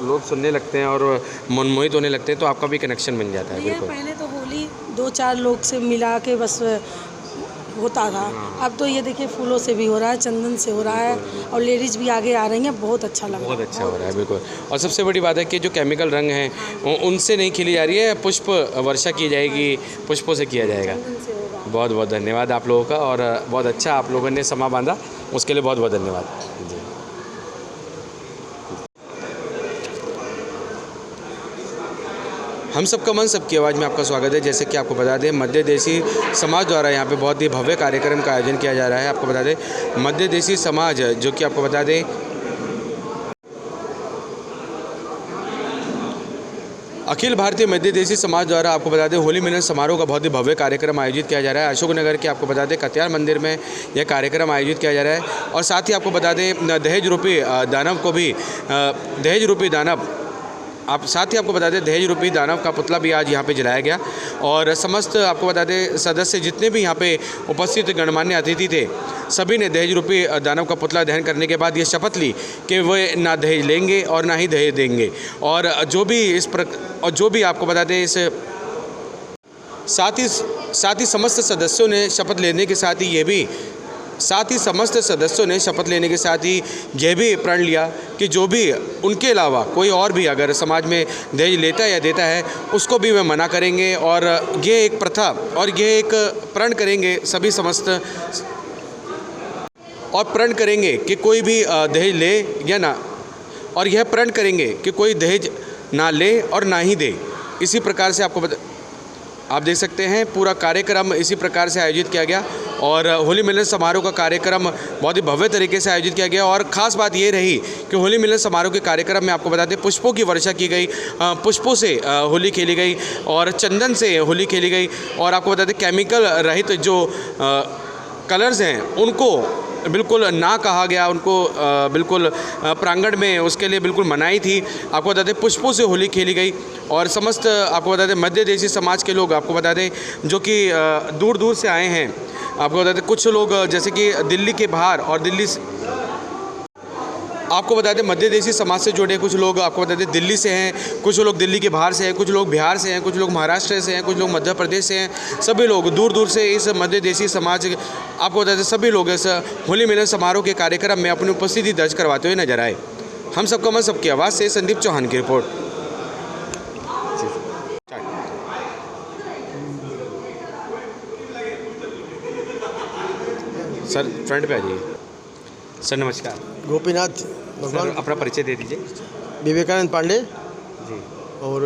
लोग सुनने लगते हैं और मनमोहित होने लगते हैं तो आपका भी कनेक्शन बन जाता है। बिल्कुल, पहले तो होली 2-4 लोग से मिला के बस होता था, अब तो ये देखिए फूलों से भी हो रहा है, चंदन से हो रहा है और लेडीज़ भी आगे आ रही हैं, बहुत अच्छा लग रहा है। बहुत अच्छा हो रहा है बिल्कुल। और सबसे बड़ी बात है कि जो केमिकल रंग हैं उनसे नहीं खिली जा रही है, पुष्प वर्षा की जाएगी, पुष्पों से किया जाएगा। बहुत बहुत धन्यवाद आप लोगों का, और बहुत अच्छा आप लोगों ने समा बांधा, उसके लिए बहुत बहुत धन्यवाद जी। हम सबका मन सबकी आवाज़ में आपका स्वागत है। जैसे कि आपको बता दें, मध्य देशी समाज द्वारा यहाँ पे बहुत ही भव्य कार्यक्रम का आयोजन किया जा रहा है। आपको बता दें, मध्य देशी समाज जो कि आपको बता दें अखिल भारतीय मध्य देशी समाज द्वारा आपको बता दें होली मिलन समारोह का बहुत ही भव्य कार्यक्रम आयोजित किया जा रहा है। अशोकनगर के आपको बता दें कत्यार मंदिर में यह कार्यक्रम आयोजित किया जा रहा है। और साथ ही आपको बता दें दहेज रूपी दानव को भी दहेज रूपी दानव साथ ही आपको बता दें दहेज रूपी दानव का पुतला भी आज यहाँ पे जलाया गया। और समस्त आपको बता दें सदस्य जितने भी यहाँ पे उपस्थित गणमान्य अतिथि थे, सभी ने दहेज रूपी दानव का पुतला दहन करने के बाद ये शपथ ली कि वे ना दहेज लेंगे और ना ही दहेज देंगे। और जो भी आपको बता दें इस साथ ही समस्त सदस्यों ने शपथ लेने के साथ ही समस्त सदस्यों ने शपथ लेने के साथ ही यह भी प्रण लिया कि जो भी उनके अलावा कोई और भी अगर समाज में दहेज लेता है या देता है उसको भी वे मना करेंगे। और ये एक प्रथा और ये एक प्रण करेंगे सभी समस्त, और प्रण करेंगे कि कोई भी दहेज ले या ना, और यह प्रण करेंगे कि कोई दहेज ना ले और ना ही दे। इसी प्रकार से आप देख सकते हैं पूरा कार्यक्रम इसी प्रकार से आयोजित किया गया। और होली मिलन समारोह का कार्यक्रम बहुत ही भव्य तरीके से आयोजित किया गया। और ख़ास बात ये रही कि होली मिलन समारोह के कार्यक्रम में आपको बता दें पुष्पों की वर्षा की गई, पुष्पों से होली खेली गई और चंदन से होली खेली गई। और आपको बता दें केमिकल रहित जो कलर्स हैं उनको बिल्कुल ना कहा गया, उनको बिल्कुल प्रांगण में उसके लिए बिल्कुल मनाही थी। आपको बता दें पुष्पों से होली खेली गई। और समस्त आपको बता दें मध्य देशी समाज के लोग आपको बता दें जो कि दूर दूर से आए हैं, आपको बता दें कुछ लोग जैसे कि दिल्ली के बाहर और दिल्ली से आपको बता दें मध्य देशी समाज से जुड़े कुछ लोग आपको बता दें दिल्ली से हैं, कुछ लोग दिल्ली के बाहर से हैं, कुछ लोग बिहार से हैं, कुछ लोग महाराष्ट्र से हैं, कुछ लोग मध्य प्रदेश से हैं। सभी लोग दूर दूर से इस मध्य देशी समाज आपको बता दें सभी लोग इस होली मिलन समारोह के कार्यक्रम में अपनी उपस्थिति दर्ज करवाते हुए नजर आए। हम सबका मन सबकी आवाज़ से संदीप चौहान की रिपोर्ट। सर फ्रंट पे आ जाइए। सर नमस्कार। गोपीनाथ भगवान, अपना परिचय दे दीजिए। विवेकानंद पांडे जी। और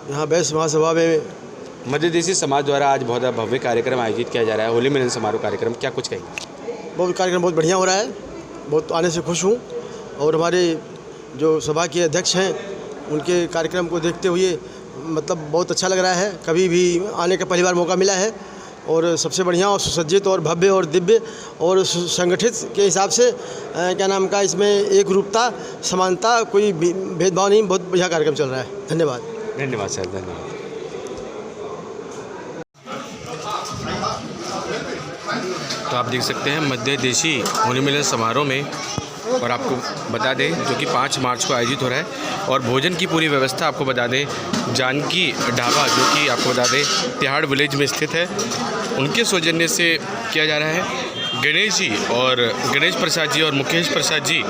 यहाँ बैस महासभा में मध्य देशी समाज द्वारा आज बहुत भव्य कार्यक्रम आयोजित किया जा रहा है, होली मिलन समारोह कार्यक्रम, क्या कुछ कहेंगे? बहुत कार्यक्रम बहुत बढ़िया हो रहा है, बहुत आने से खुश हूँ। और हमारे जो सभा के अध्यक्ष हैं उनके कार्यक्रम को देखते हुए मतलब बहुत अच्छा लग रहा है। कभी भी आने का पहली बार मौका मिला है और सबसे बढ़िया और सुसज्जित और भव्य और दिव्य और संगठित के हिसाब से क्या नाम का इसमें एक रूपता समानता कोई भेदभाव नहीं, बहुत बढ़िया कार्यक्रम चल रहा है। धन्यवाद। धन्यवाद सर, धन्यवाद। तो आप देख सकते हैं मध्य देशी होली मिलन समारोह में, और आपको बता दें जो कि 5 मार्च को आयोजित हो रहा है। और भोजन की पूरी व्यवस्था आपको बता दें जानकी ढाबा जो कि आपको बता दें तिहाड़ विलेज में स्थित है, उनके सौजन्य से किया जा रहा है। गणेश जी और गणेश प्रसाद जी और मुकेश प्रसाद जी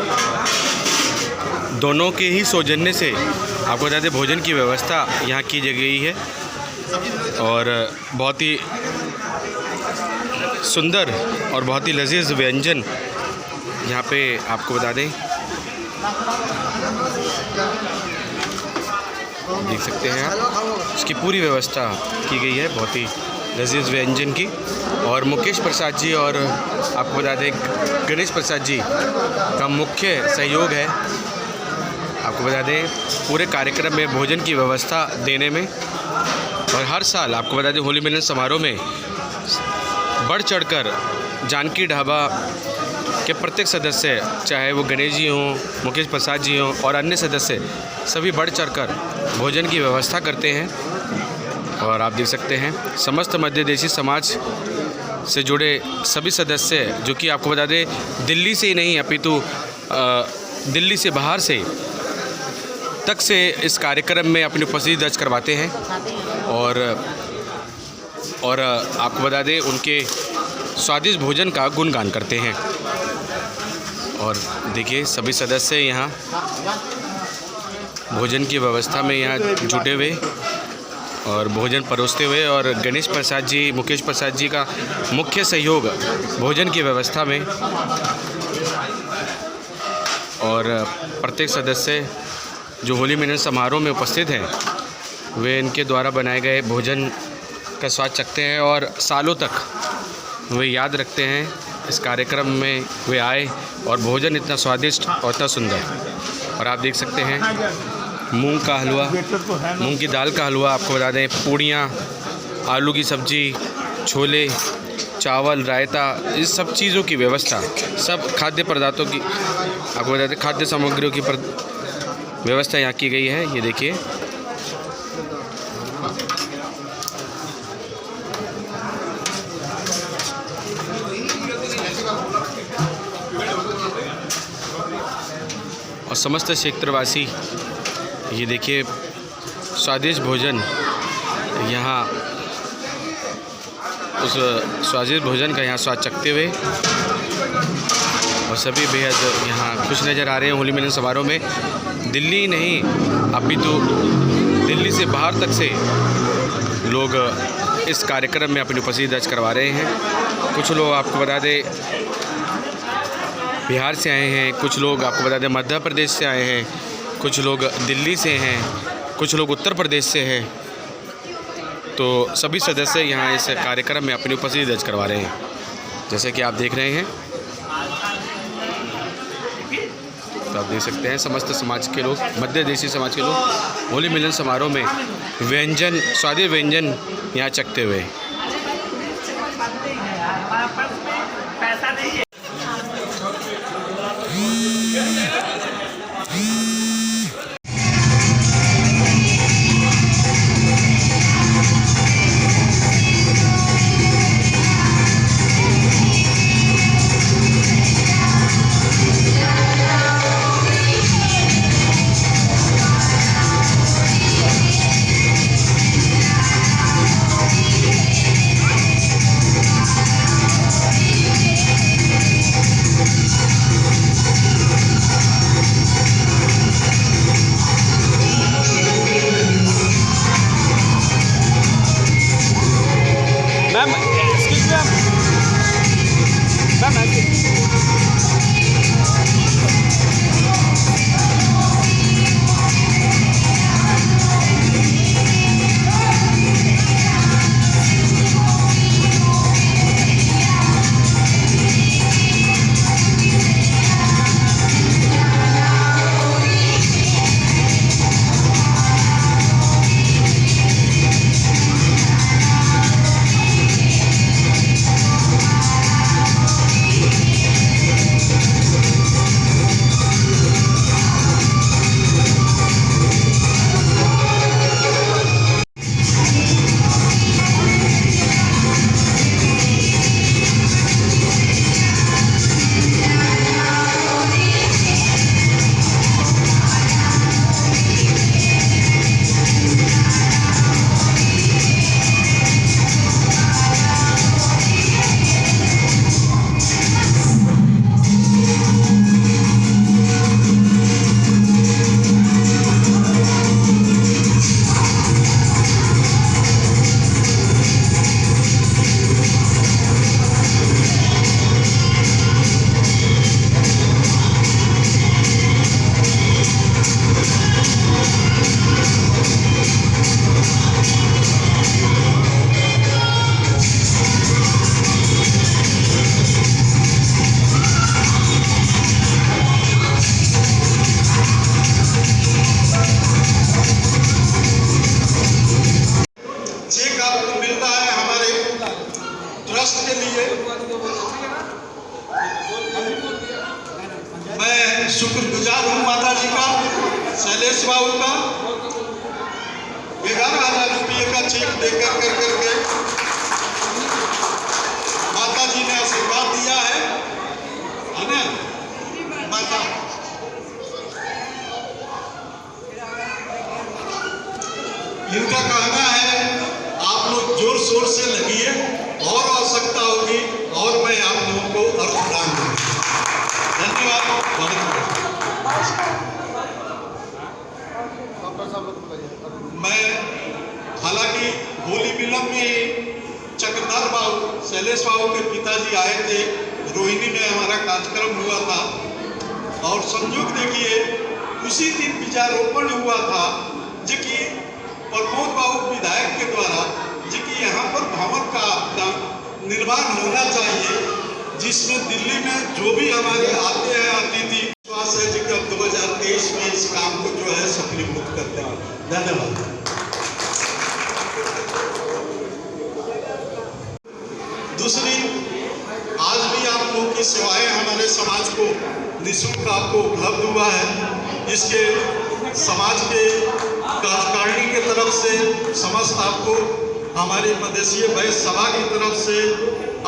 दोनों के ही सौजन्य से आपको बता दें भोजन की व्यवस्था यहाँ की गई है। और बहुत ही सुंदर और बहुत ही लजीज व्यंजन यहाँ पे आपको बता दें देख सकते हैं आप, इसकी पूरी व्यवस्था की गई है बहुत ही लजीज व्यंजन की। और मुकेश प्रसाद जी और आपको बता दें गणेश प्रसाद जी का मुख्य सहयोग है आपको बता दें पूरे कार्यक्रम में भोजन की व्यवस्था देने में। और हर साल आपको बता दें होली मिलन समारोह में बढ़ चढ़कर जानकी ढाबा कि प्रत्येक सदस्य, चाहे वो गणेश जी हों, मुकेश प्रसाद जी हों और अन्य सदस्य, सभी बढ़ चढ़कर भोजन की व्यवस्था करते हैं। और आप देख सकते हैं समस्त मध्य देशी समाज से जुड़े सभी सदस्य, जो कि आपको बता दें दिल्ली से ही नहीं अपितु दिल्ली से बाहर से तक से इस कार्यक्रम में अपनी उपस्थिति दर्ज करवाते हैं। और आपको बता दें उनके स्वादिष्ट भोजन का गुणगान करते हैं। और देखिए सभी सदस्य यहाँ भोजन की व्यवस्था में यहाँ जुटे हुए और भोजन परोसते हुए, और गणेश प्रसाद जी, मुकेश प्रसाद जी का मुख्य सहयोग भोजन की व्यवस्था में। और प्रत्येक सदस्य जो होली मिलन समारोह में उपस्थित हैं वे इनके द्वारा बनाए गए भोजन का स्वाद चखते हैं और सालों तक वे याद रखते हैं इस कार्यक्रम में वे आए और भोजन इतना स्वादिष्ट और इतना सुंदर। और आप देख सकते हैं मूंग का हलवा, मूंग की दाल का हलवा, आपको बता दें पूड़ियाँ, आलू की सब्ज़ी, छोले, चावल, रायता, इस सब चीज़ों की व्यवस्था, सब खाद्य पदार्थों की, आपको बता दें खाद्य सामग्रियों की व्यवस्था यहाँ की गई है। ये देखिए और समस्त क्षेत्रवासी ये देखिए स्वादिष्ट भोजन यहाँ उस स्वादिष्ट भोजन का यहाँ स्वाद चखते हुए और सभी बेहद यहाँ खुश नज़र आ रहे हैं होली मिलन समारोह में। दिल्ली नहीं अपितु दिल्ली से बाहर तक से लोग इस कार्यक्रम में अपनी उपस्थिति दर्ज करवा रहे हैं। कुछ लोग आपको बता दें बिहार से आए हैं, कुछ लोग आपको बता दें मध्य प्रदेश से आए हैं, कुछ लोग दिल्ली से हैं, कुछ लोग उत्तर प्रदेश से हैं। तो सभी सदस्य यहाँ इस कार्यक्रम में अपनी उपस्थिति दर्ज करवा रहे हैं, जैसे कि आप देख रहे हैं। तो आप देख सकते हैं समस्त समाज के लोग, मध्य देशी समाज के लोग होली मिलन समारोह में व्यंजन, स्वादिष्ट व्यंजन यहाँ चखते हुए। शैलेश बाबू का 11,000 रुपये का चेक देकर करके माता जी ने आशीर्वाद दिया है ना माता। इनका कहना है आप लोग जोर शोर से लगिए, और आवश्यकता होगी और मैं आप लोगों को अर्थ प्रदान करूंगा। धन्यवाद। मैं हालांकि होली मिलन में चक्रधर बाबू शैलेश बाबू के पिताजी आए थे, रोहिणी में हमारा कार्यक्रम हुआ था और संयोग देखिए उसी दिन बीजारोपण हुआ था जो कि प्रमोद बाबू विधायक के द्वारा जी कि यहाँ पर भवन का निर्माण होना चाहिए, जिसमें दिल्ली में जो भी हमारे आते हैं अतिथि विश्वास है जी कि अब 2023 में इस काम को जो है सफलीभूत करते हैं। धन्यवाद। दूसरी, आज भी आप लोगों की सेवाएं हमारे समाज को निःशुल्क आपको उपलब्ध हुआ है। इसके समाज के कार्यकारिणी की तरफ से समस्त आपको हमारी मदेशीय वैश्य सभा की तरफ से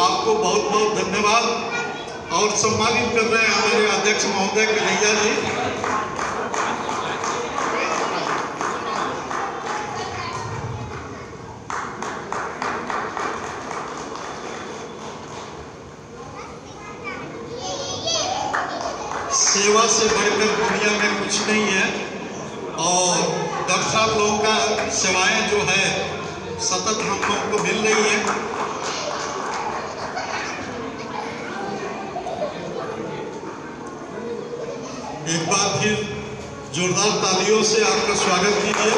आपको बहुत बहुत धन्यवाद और सम्मानित कर रहे हैं हमारे अध्यक्ष महोदय कन्हैया जी। सेवा से बढ़कर दुनिया में कुछ नहीं है और डॉक्टर साहब लोगों का सेवाएं जो है सतत हम लोगों को मिल रही है। एक बार फिर जोरदार तालियों से आपका स्वागत कीजिए।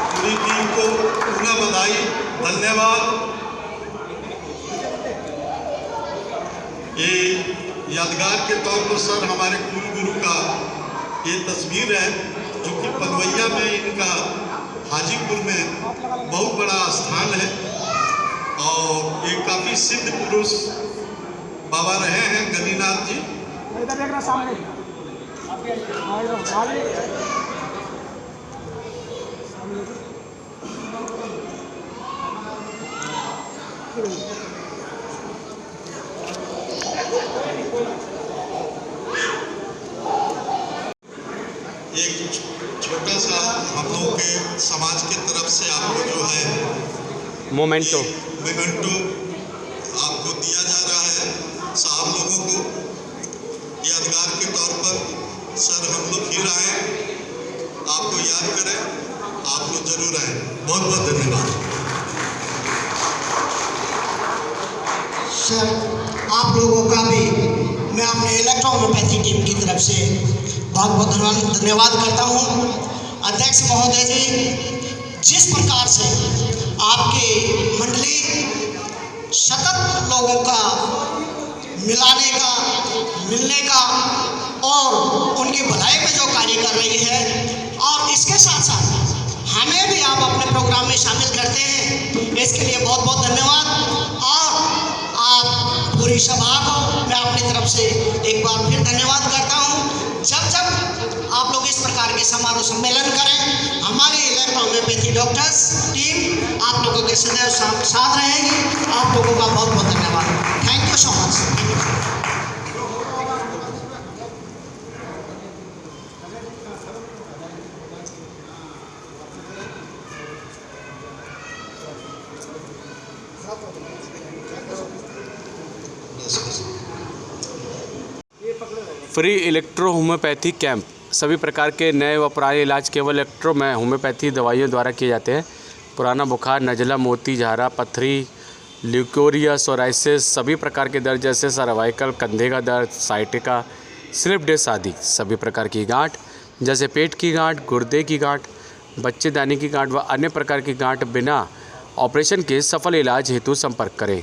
पूरी टीम को पुनः बधाई, धन्यवाद। ये यादगार के तौर पर सर हमारे कुल गुरु का ये तस्वीर है जो कि पनवैया में इनका हाजीपुर में बहुत बड़ा स्थान है और ये काफ़ी सिद्ध पुरुष बाबा रहे हैं गणिनाथ जी। एक छोटा सा हम लोगों के समाज की तरफ से आपको जो है मोमेंटो आपको दिया जा रहा है साहब लोगों को यादगार के तौर पर। सर हम लोग फिर आए, आपको याद करें, आप लोग जरूर आए। बहुत बहुत धन्यवाद सर। आप लोगों का भी मैं अपने इलेक्ट्रोहोम्योपैथी टीम की तरफ से बहुत बहुत धन्यवाद करता हूँ। अध्यक्ष महोदय जी, जिस प्रकार से आपकी मंडली सतत लोगों का मिलाने का, मिलने का और उनकी भलाई में जो कार्य कर रही है और इसके साथ साथ हमें भी आप अपने प्रोग्राम में शामिल करते हैं, इसके लिए बहुत बहुत धन्यवाद। और आप पूरी सभा को मैं अपनी तरफ से एक बार फिर धन्यवाद करता हूँ। जब जब आप लोग इस प्रकार के समारोह सम्मेलन करें, हमारी इलेक्ट्रोहोम्योपैथी डॉक्टर्स टीम आप लोगों के सदैव साथ रहेगी। आप लोगों का बहुत बहुत धन्यवाद। Thank you so much. Free electro homeopathy camp. सभी प्रकार के नए व पुराने इलाज केवल इलेक्ट्रो में होम्योपैथी दवाइयों द्वारा किए जाते हैं। पुराना बुखार, नज़ला, मोती, झारा, पथरी, ल्यूकोरिया, सोराइसिस, सभी प्रकार के दर्द जैसे सर्वाइकल, कंधे का दर्द, साइटिका, स्लिप डिस्क आदि सभी प्रकार की गांठ जैसे पेट की गांठ, गुर्दे की गांठ, बच्चेदानी की गांठ व अन्य प्रकार की गांठ बिना ऑपरेशन के सफल इलाज हेतु संपर्क करें।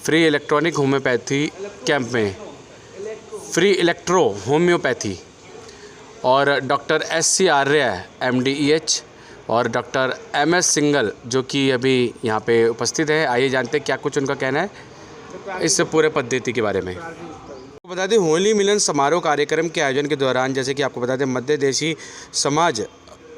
फ्री इलेक्ट्रॉनिक होम्योपैथी कैंप में फ्री इलेक्ट्रो होम्योपैथी और डॉक्टर SC आर्य MD EH और डॉक्टर MS सिंगल जो कि अभी यहाँ पे उपस्थित है। आइए जानते हैं क्या कुछ उनका कहना है इस पूरे पद्धति के बारे में। बता दें होली मिलन समारोह कार्यक्रम के आयोजन के दौरान जैसे कि आपको बता दें मध्य देशी समाज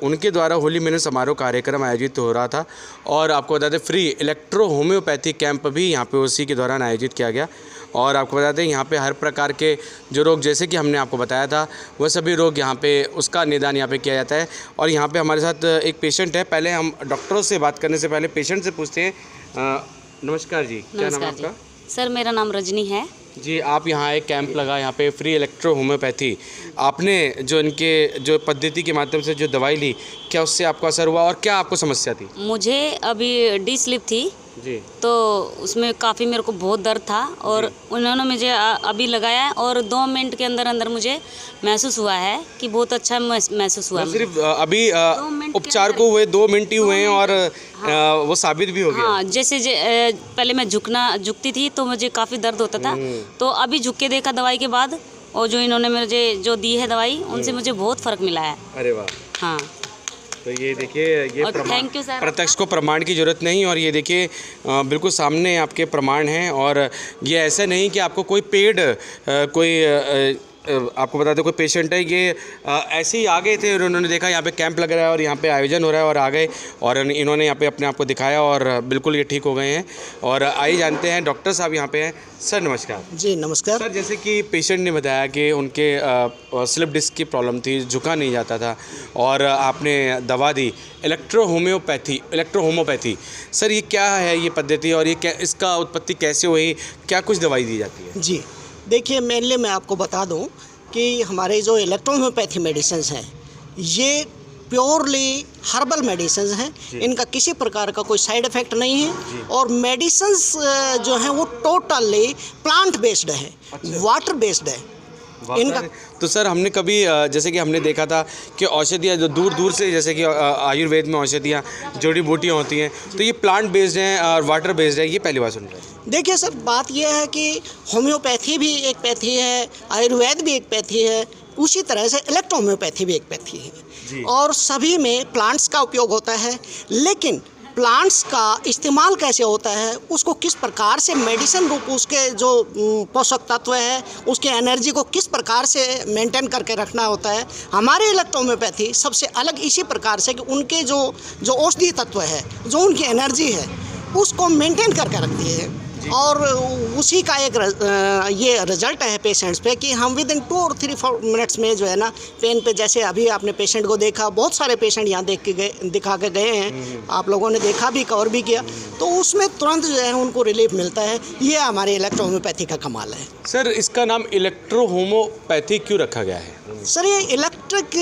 उनके द्वारा होली मिलन समारोह कार्यक्रम आयोजित हो रहा था और आपको बता दें फ्री इलेक्ट्रो होम्योपैथी कैंप भी यहाँ पे उसी के दौरान आयोजित किया गया। और आपको बता दें यहाँ पे हर प्रकार के जो रोग जैसे कि हमने आपको बताया था वह सभी रोग यहाँ पे उसका निदान यहाँ पे किया जाता है। और यहाँ पे हमारे साथ एक पेशेंट है, पहले हम डॉक्टरों से बात करने से पहले पेशेंट से पूछते हैं। नमस्कार जी, क्या नाम है आपका? सर मेरा नाम रजनी है जी। आप यहाँ एक कैंप लगा यहाँ पे फ्री इलेक्ट्रो होम्योपैथी, आपने जो इनके जो पद्धति के माध्यम से जो दवाई ली, क्या उससे आपको असर हुआ और क्या आपको समस्या थी? मुझे अभी डी स्लिप थी जी, तो उसमें काफ़ी मेरे को बहुत दर्द था और उन्होंने मुझे अभी लगाया है और 2 मिनट के अंदर अंदर मुझे महसूस हुआ है कि बहुत अच्छा महसूस हुआ। सिर्फ अभी उपचार को हुए 2 मिनट ही हुए हैं और वो साबित भी हो गया। हाँ, जैसे पहले मैं झुकती थी तो मुझे काफ़ी दर्द होता था, तो अभी झुक के देखा दवाई के बाद और जो इन्होंने मुझे जो दी है दवाई उनसे मुझे बहुत फ़र्क मिला है। अरे वाह। हाँ, तो ये देखिए, ये थैंक यू सर। प्रत्यक्ष को प्रमाण की ज़रूरत नहीं, और ये देखिए बिल्कुल सामने आपके प्रमाण हैं। और ये ऐसा नहीं कि आपको कोई पेड कोई आपको बता दें कोई पेशेंट है, ये ऐसे ही आ गए थे और उन्होंने देखा यहाँ पे कैंप लग रहा है और यहाँ पे आयोजन हो रहा है और आ गए और इन्होंने यहाँ पे अपने आप को दिखाया और बिल्कुल ये ठीक हो गए हैं। और आइए जानते हैं, डॉक्टर साहब यहाँ पे हैं। सर नमस्कार। जी नमस्कार सर। जैसे कि पेशेंट ने बताया कि उनके स्लिप डिस्क की प्रॉब्लम थी, झुका नहीं जाता था और आपने दवा दी इलेक्ट्रो होम्योपैथी। सर ये क्या है ये पद्धति और ये क्या इसका उत्पत्ति कैसे हुई, क्या कुछ दवाई दी जाती है? जी देखिए, मेनली मैं आपको बता दूं कि हमारे जो इलेक्ट्रो होम्योपैथी मेडिसिन्स हैं ये प्योरली हर्बल मेडिसिन्स हैं, इनका किसी प्रकार का कोई साइड इफ़ेक्ट नहीं है और मेडिसिन्स जो हैं वो टोटली प्लांट बेस्ड है, वाटर बेस्ड है इनका। तो सर हमने कभी जैसे कि हमने देखा था कि औषधियाँ जो दूर दूर से जैसे कि आयुर्वेद में औषधियाँ जड़ी बूटियाँ होती हैं, तो ये प्लांट बेस्ड हैं और वाटर बेस्ड है, ये पहली बार सुन रहे हैं। देखिए सर, बात यह है कि होम्योपैथी भी एक पैथी है, आयुर्वेद भी एक पैथी है, उसी तरह से इलेक्ट्रो होम्योपैथी भी एक पैथी है और सभी में प्लांट्स का उपयोग होता है। लेकिन प्लांट्स का इस्तेमाल कैसे होता है, उसको किस प्रकार से मेडिसिन रूप उसके जो पोषक तत्व है उसके एनर्जी को किस प्रकार से मेंटेन करके रखना होता है, हमारे इलेक्ट्रो होम्योपैथी सबसे अलग इसी प्रकार से कि उनके जो औषधि तत्व है, जो उनकी एनर्जी है उसको मेंटेन करके रखती है और उसी का एक ये रिजल्ट है पेशेंट्स पे कि हम विद इन 2 और 3 मिनट्स में जो है ना पेन पे, जैसे अभी आपने पेशेंट को देखा, बहुत सारे पेशेंट यहाँ दिखा के गए हैं, आप लोगों ने देखा भी, कवर भी किया, तो उसमें तुरंत जो है उनको रिलीफ मिलता है। ये हमारे इलेक्ट्रो होम्योपैथी का कमाल है। सर इसका नाम इलेक्ट्रो होम्योपैथी क्यों रखा गया है? सर ये इलेक्ट्रिक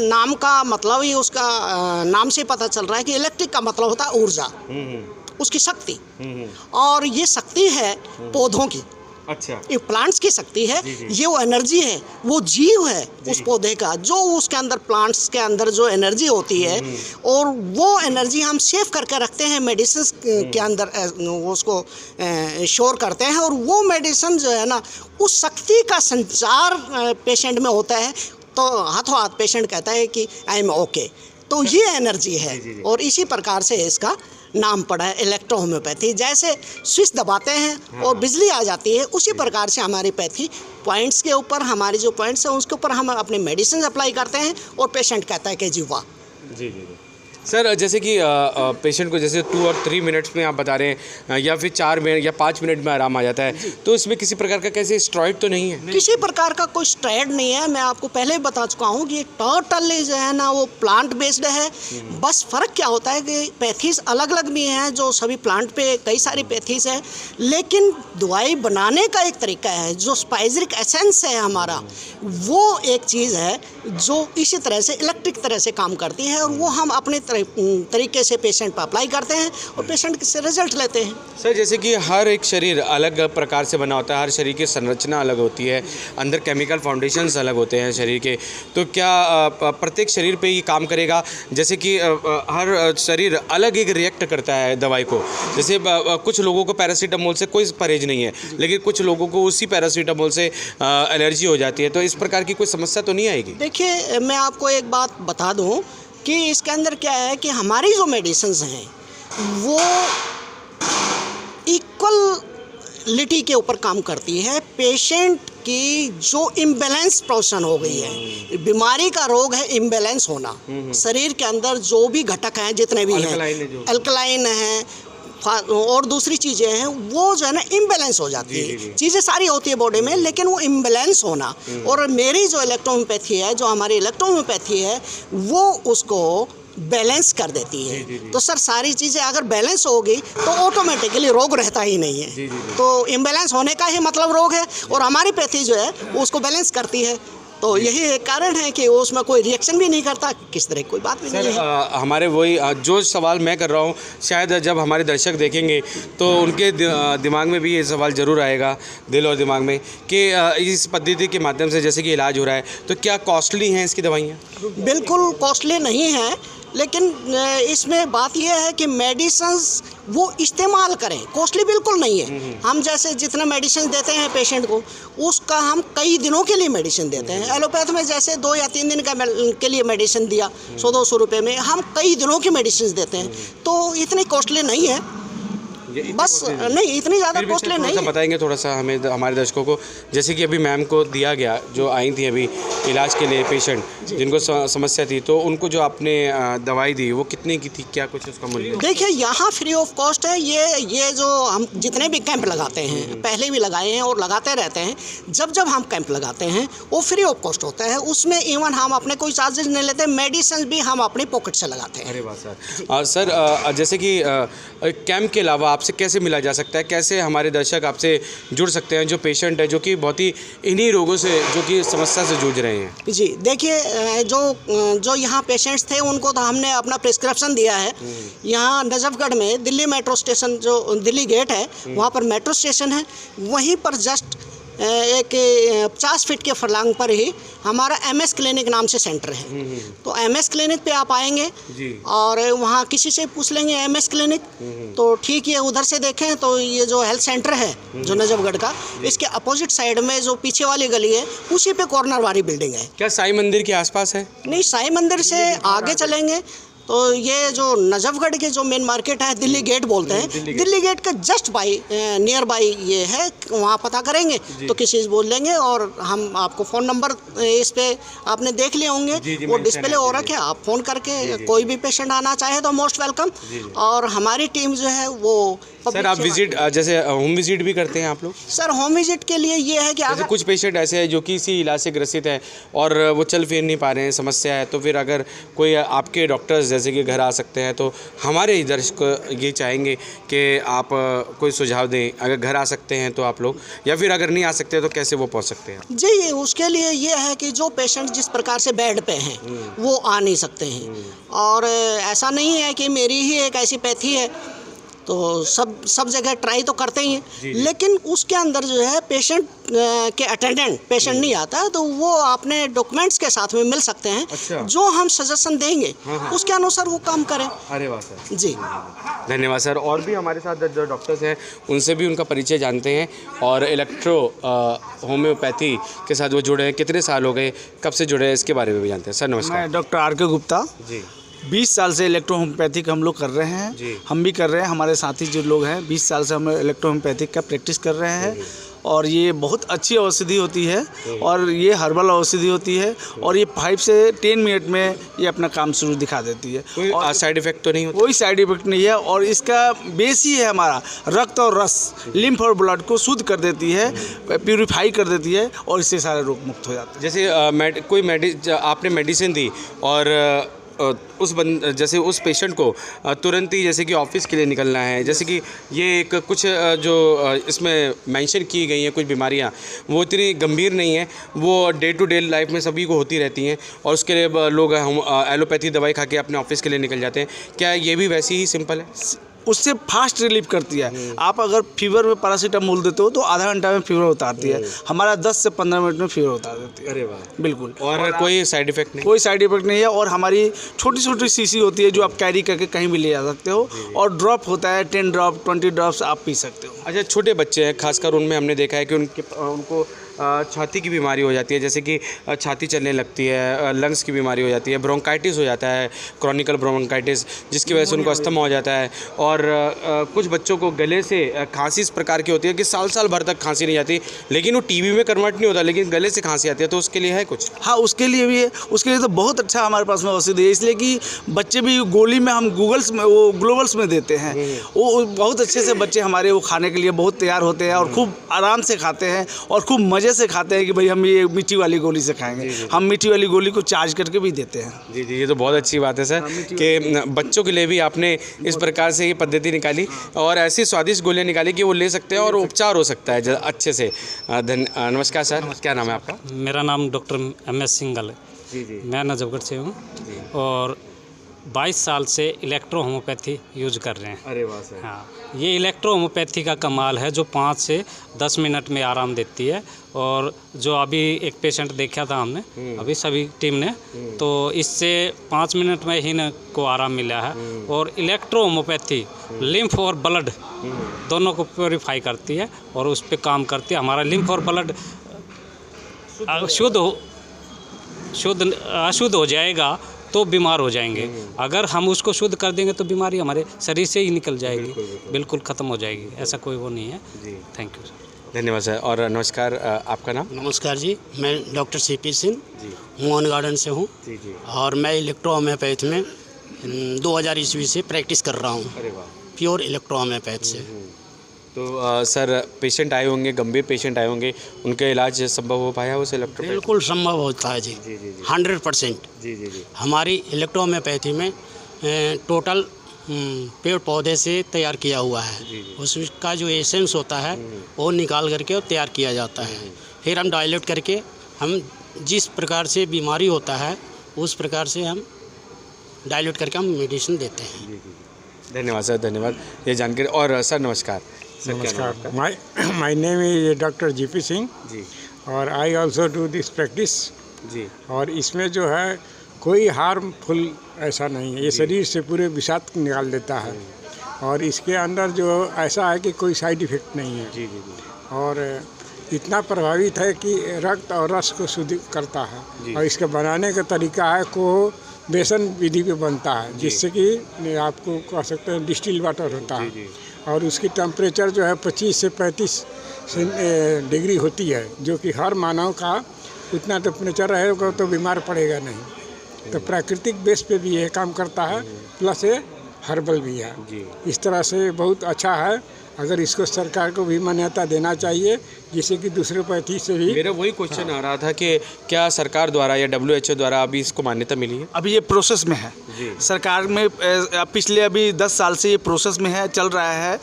नाम का मतलब ही उसका नाम से पता चल रहा है कि इलेक्ट्रिक का मतलब होता है ऊर्जा, उसकी शक्ति, और ये शक्ति है पौधों की। अच्छा, ये प्लांट्स की शक्ति है, ये वो एनर्जी है, वो जीव है उस पौधे का, जो उसके अंदर प्लांट्स के अंदर जो एनर्जी होती है और वो एनर्जी हम सेव करके रखते हैं मेडिसिन के अंदर, उसको स्टोर करते हैं और वो मेडिसिन जो है ना उस शक्ति का संचार पेशेंट में होता है, तो हाथों हाथ पेशेंट कहता है कि आई एम ओके। तो ये एनर्जी है और इसी प्रकार से इसका नाम पड़ा है इलेक्ट्रो होम्योपैथी। जैसे स्विच दबाते हैं और बिजली आ जाती है, उसी प्रकार से हमारी पैथी पॉइंट्स के ऊपर, हमारी जो पॉइंट्स हैं उसके ऊपर हम अपने मेडिसिन अप्लाई करते हैं और पेशेंट कहता है कि जी वाह। जी। सर जैसे कि पेशेंट को जैसे 2 और 3 मिनट्स में आप बता रहे हैं या फिर 4 मिनट या 5 मिनट में आराम आ जाता है, तो इसमें किसी प्रकार का कैसे स्टेरॉइड तो नहीं है? किसी प्रकार का कोई स्टेरॉइड नहीं है। मैं आपको पहले ही बता चुका हूँ कि टोटली जो है ना वो प्लांट बेस्ड है। बस फ़र्क क्या होता है कि पैथीज अलग अलग भी हैं, जो सभी प्लांट पे कई सारी पैथीज हैं, लेकिन दवाई बनाने का एक तरीका है, जो स्पाइसरिक एसेंस है हमारा, वो एक चीज़ है जो इसी तरह से इलेक्ट्रिक तरह से काम करती है और वो हम अपने तरीके से पेशेंट पर अप्लाई करते हैं और पेशेंट से रिजल्ट लेते हैं। सर जैसे कि हर एक शरीर अलग प्रकार से बना होता है, हर शरीर की संरचना अलग होती है, अंदर केमिकल फाउंडेशंस अलग होते हैं शरीर के, तो क्या प्रत्येक शरीर पे ये काम करेगा? जैसे कि हर शरीर अलग एक रिएक्ट करता है दवाई को, जैसे कुछ लोगों को पैरासीटामोल से कोई परहेज नहीं है, लेकिन कुछ लोगों को उसी पैरासीटामोल से एलर्जी हो जाती है, तो इस प्रकार की कोई समस्या तो नहीं आएगी? देखिए मैं आपको एक बात बता दूं कि इसके अंदर क्या है कि हमारी जो मेडिसिन्स हैं वो इक्वल लिटी के ऊपर काम करती है। पेशेंट की जो इम्बैलेंस पोजीशन हो गई है, बीमारी का रोग है इम्बैलेंस होना, शरीर के अंदर जो भी घटक हैं जितने भी हैं, अल्कलाइन हैं और दूसरी चीज़ें हैं, वो जो है ना इम्बैलेंस हो जाती है। चीज़ें सारी होती है बॉडी में, लेकिन वो इम्बैलेंस होना, और मेरी जो इलेक्ट्रोहोम्योपैथी है, जो हमारी इलेक्ट्रोहोम्योपैथी है, वो उसको बैलेंस कर देती है। तो सर सारी चीज़ें अगर बैलेंस होगी तो ऑटोमेटिकली रोग रहता ही नहीं है। तो इम्बैलेंस होने का ही मतलब रोग है, और हमारी पैथी जो है वो उसको बैलेंस करती है। तो यही एक कारण है कि उसमें कोई रिएक्शन भी नहीं करता, किस तरह कोई बात भी नहीं है। हमारे वही जो सवाल मैं कर रहा हूँ, शायद जब हमारे दर्शक देखेंगे तो उनके दिमाग में भी ये सवाल ज़रूर आएगा, दिल और दिमाग में, कि इस पद्धति के माध्यम से जैसे कि इलाज हो रहा है, तो क्या कॉस्टली हैं इसकी दवाइयाँ? बिल्कुल कॉस्टली नहीं है, लेकिन इसमें बात यह है कि मेडिसिन्स वो इस्तेमाल करें, कॉस्टली बिल्कुल नहीं है। हम जैसे जितना मेडिसिन देते हैं पेशेंट को, उसका हम कई दिनों के लिए मेडिसिन देते हैं। एलोपैथ में जैसे 2 या 3 दिन के लिए मेडिसिन दिया 100-200 रुपये में, हम कई दिनों की मेडिसिन देते हैं, तो इतनी कॉस्टली नहीं है। बस नहीं, इतनी ज़्यादा कॉस्टली नहीं है। बताएंगे थोड़ा सा हमें, हमारे दर्शकों को, जैसे कि अभी मैम को दिया गया, जो आई थी अभी इलाज के लिए पेशेंट जिनको समस्या थी, तो उनको जो आपने दवाई दी वो कितने की थी, क्या कुछ उसका मूल्य? देखिए यहाँ फ्री ऑफ कॉस्ट है। ये जो हम जितने भी कैंप लगाते हैं, पहले भी लगाए हैं और लगाते रहते हैं, जब जब हम कैंप लगाते हैं वो फ्री ऑफ कॉस्ट होता है। उसमें इवन हम अपने कोई चार्जेस नहीं लेते, मेडिसिन भी हम अपनी पॉकेट से लगाते हैं। अरे वाह सर। सर जैसे कि कैंप के अलावा आपसे कैसे मिला जा सकता है, कैसे हमारे दर्शक आपसे जुड़ सकते हैं, जो पेशेंट है, जो कि बहुत ही इन्हीं रोगों से, जो कि समस्या से जूझ रहे हैं? जी देखिए, जो यहाँ पेशेंट्स थे उनको तो हमने अपना प्रिस्क्रिप्शन दिया है। यहाँ नजफगढ़ में दिल्ली मेट्रो स्टेशन, जो दिल्ली गेट है, वहाँ पर मेट्रो स्टेशन है, वहीं पर जस्ट एक 50 फीट के फरलांग पर ही हमारा MS क्लिनिक नाम से सेंटर है। तो MS क्लिनिक पे आप आएंगे और वहाँ किसी से पूछ लेंगे MS क्लिनिक, तो ठीक है, उधर से देखें तो ये जो हेल्थ सेंटर है जो नजफगढ़ का, इसके अपोजिट साइड में जो पीछे वाली गली है, उसी पे कॉर्नर वाली बिल्डिंग है। क्या साईं मंदिर के आसपास है? नहीं, साईं मंदिर से आगे चलेंगे तो ये जो नजफगढ़ के जो मेन मार्केट है, दिल्ली गेट बोलते हैं, दिल्ली गेट का जस्ट नियर बाई ये है। वहाँ पता करेंगे तो किसी से बोल लेंगे, और हम आपको फ़ोन नंबर इस पे आपने देख लिए होंगे, वो डिस्प्ले हो रखे, आप फ़ोन करके कोई भी पेशेंट आना चाहे तो मोस्ट वेलकम। और हमारी टीम जो है वो सर, आप विजिट, जैसे होम विजिट भी करते हैं आप लोग? सर होम विजिट के लिए ये है कि जैसे कुछ पेशेंट ऐसे हैं जो कि इसी इलाज से ग्रसित है और वो चल फिर नहीं पा रहे हैं, समस्या है, तो फिर अगर कोई आपके डॉक्टर्स जैसे कि घर आ सकते हैं, तो हमारे दर्शक ये चाहेंगे कि आप कोई सुझाव दें, अगर घर आ सकते हैं तो आप लोग, या फिर अगर नहीं आ सकते तो कैसे वो पहुंच सकते हैं? जी, उसके लिए ये है कि जो पेशेंट जिस प्रकार से बेड पे हैं वो आ नहीं सकते हैं, और ऐसा नहीं है कि मेरी ही एक ऐसी पैथी है तो सब जगह ट्राई तो करते ही हैं, लेकिन उसके अंदर जो है पेशेंट के अटेंडेंट, पेशेंट नहीं आता तो वो अपने डॉक्यूमेंट्स के साथ में मिल सकते हैं। अच्छा। जो हम सजेशन देंगे उसके अनुसार वो काम करें। अरे वाह सर, जी धन्यवाद सर। और भी हमारे साथ जो डॉक्टर्स हैं उनसे भी उनका परिचय जानते हैं, और इलेक्ट्रो होम्योपैथी के साथ वो जुड़े हैं, कितने साल हो गए, कब से जुड़े हैं, इसके बारे में भी जानते हैं। सर नमस्कार। मैं डॉक्टर RK गुप्ता जी। 20 साल से इलेक्ट्रोहोम्योपैथिक हम लोग कर रहे हैं, हम भी कर रहे हैं, हमारे साथी जो लोग हैं 20 साल से हम इलेक्ट्रोहोम्योपैथिक का प्रैक्टिस कर रहे हैं, और ये बहुत अच्छी औषधि होती है, और ये हर्बल औषधि होती है, और ये 5 से 10 मिनट में ये अपना काम शुरू दिखा देती है। कोई साइड इफेक्ट तो नहीं होता? कोई साइड इफेक्ट नहीं है, और इसका बेस ही है हमारा रक्त और रस, लिम्फ और ब्लड को शुद्ध कर देती है, प्यूरिफाई कर देती है, और इससे सारे रोग मुक्त हो जाते हैं। जैसे आपने मेडिसिन दी और जैसे उस पेशेंट को तुरंत ही जैसे कि ऑफिस के लिए निकलना है, जैसे कि ये एक कुछ जो इसमें मेंशन की गई हैं कुछ बीमारियां, वो इतनी गंभीर नहीं है, वो डे टू डे लाइफ में सभी को होती रहती हैं, और उसके लिए लोग हम एलोपैथी दवाई खा के अपने ऑफिस के लिए निकल जाते हैं। क्या ये भी वैसे ही सिंपल है? उससे फास्ट रिलीफ करती है। आप अगर फीवर में पैरासीटामोल देते हो तो आधा घंटा में फीवर उतारती है, हमारा 10 से 15 मिनट में फीवर उतार देती है। अरे वाह, बिल्कुल। और कोई साइड इफेक्ट नहीं? कोई साइड इफेक्ट नहीं है, और हमारी छोटी छोटी शीशी होती है जो आप कैरी करके कहीं भी ले जा सकते हो, और ड्रॉप होता है 10 ड्रॉप 20 ड्रॉप्स आप पी सकते हो। अच्छा, छोटे बच्चे हैं खासकर, उनमें हमने देखा है कि उनको छाती की बीमारी हो जाती है, जैसे कि छाती चलने लगती है, लंग्स की बीमारी हो जाती है, ब्रोंकाइटिस हो जाता है, क्रॉनिकल ब्रोंकाइटिस, जिसकी वजह से उनको अस्थमा हो जाता है। और कुछ बच्चों को गले से खांसी इस प्रकार की होती है कि साल साल भर तक खांसी नहीं जाती, लेकिन वो टीबी में कन्वर्ट नहीं होता, लेकिन गले से खांसी आती है। तो उसके लिए है कुछ? हाँ, उसके लिए भी है। उसके लिए तो बहुत अच्छा हमारे पास में औषधि है, इसलिए कि बच्चे भी गोली में हम ग्लोबल्स में देते हैं। वो बहुत अच्छे से बच्चे हमारे वो खाने के लिए बहुत तैयार होते हैं और खूब आराम से खाते हैं और खूब मज़े से खाते हैं कि भाई हम ये मीठी वाली गोली से खाएंगे। हम मीठी वाली गोली को चार्ज करके भी देते हैं। जी जी, ये तो बहुत अच्छी बात है सर कि बच्चों के लिए भी आपने इस प्रकार से ये पद्धति निकाली और ऐसी स्वादिष्ट गोलियाँ निकाली कि वो ले सकते हैं और उपचार हो सकता है अच्छे से। नमस्कार सर, क्या नाम है आपका? मेरा नाम डॉक्टर MS सिंगल है। जी जी, मैं नजफगढ़ से हूँ और 22 साल से इलेक्ट्रो होम्योपैथी यूज कर रहे हैं। अरे वाह सर। हाँ, ये इलेक्ट्रो होम्योपैथी का कमाल है जो 5 से 10 मिनट में आराम देती है। और जो अभी एक पेशेंट देखा था हमने, अभी सभी टीम ने, तो इससे 5 मिनट में ही को आराम मिला है। और इलेक्ट्रो होम्योपैथी लिम्फ और ब्लड दोनों को प्योरीफाई करती है और उस पर काम करती है। हमारा लिम्फ और ब्लड अशुद्ध हो जाएगा तो बीमार हो जाएंगे। अगर हम उसको शुद्ध कर देंगे तो बीमारी हमारे शरीर से ही निकल जाएगी, बिल्कुल ख़त्म हो जाएगी। ऐसा कोई वो नहीं है। Thank you sir. धन्यवाद सर। और नमस्कार, आपका नाम? नमस्कार जी, मैं doctor CP Singh Mohan garden से हूँ और मैं इलेक्ट्रो होम्योपैथ में 2000 ईस्वी से प्रैक्टिस कर रहा हूँ। अरे वाह। प्योर इलेक्ट्रो होम्योपैथ से। तो सर पेशेंट आए होंगे, गंभीर पेशेंट आए होंगे, उनका इलाज संभव हो पाया उस इलेक्ट्रो? बिल्कुल संभव होता है जी, 100%। जी जी जी। हमारी इलेक्ट्रो होम्योपैथी में टोटल पेड़ पौधे से तैयार किया हुआ है। उसका जो एसेंस होता है वो निकाल करके और तैयार किया जाता है। फिर हम डाइल्यूट करके हम जिस प्रकार से बीमारी होता है उस प्रकार से हम डाइल्यूट करके हम मेडिसिन देते हैं। धन्यवाद सर, धन्यवाद ये जानकारी। और सर नमस्कार। नमस्कार, my name is doctor GP Singh ji और I also do this practice जी। और इसमें जो है कोई हार्मफुल ऐसा नहीं है, ये शरीर से पूरे विषाक्त निकाल देता है और इसके अंदर जो ऐसा है कि कोई साइड इफ़ेक्ट नहीं है। जी जी जी। और इतना प्रभावित है कि रक्त और रस को शुद्ध करता है और इसके बनाने का तरीका है को बेसन विधि पे बनता है, जिससे कि आपको कह सकते हैं डिस्टिल वाटर होता है और उसकी टेम्परेचर जो है 25 से 35 डिग्री होती है, जो कि हर मानव का उतना टेम्परेचर रहेगा तो बीमार पड़ेगा नहीं। तो प्राकृतिक बेस पे भी ये काम करता है, प्लस ये हर्बल भी है। इस तरह से बहुत अच्छा है। अगर इसको सरकार को भी मान्यता देना चाहिए, जिससे कि दूसरे पैथी से भी। मेरा वही क्वेश्चन आ रहा था कि क्या सरकार द्वारा या WHO द्वारा अभी इसको मान्यता मिली है? अभी ये प्रोसेस में है सरकार में। पिछले अभी 10 साल से ये प्रोसेस में है, चल रहा है।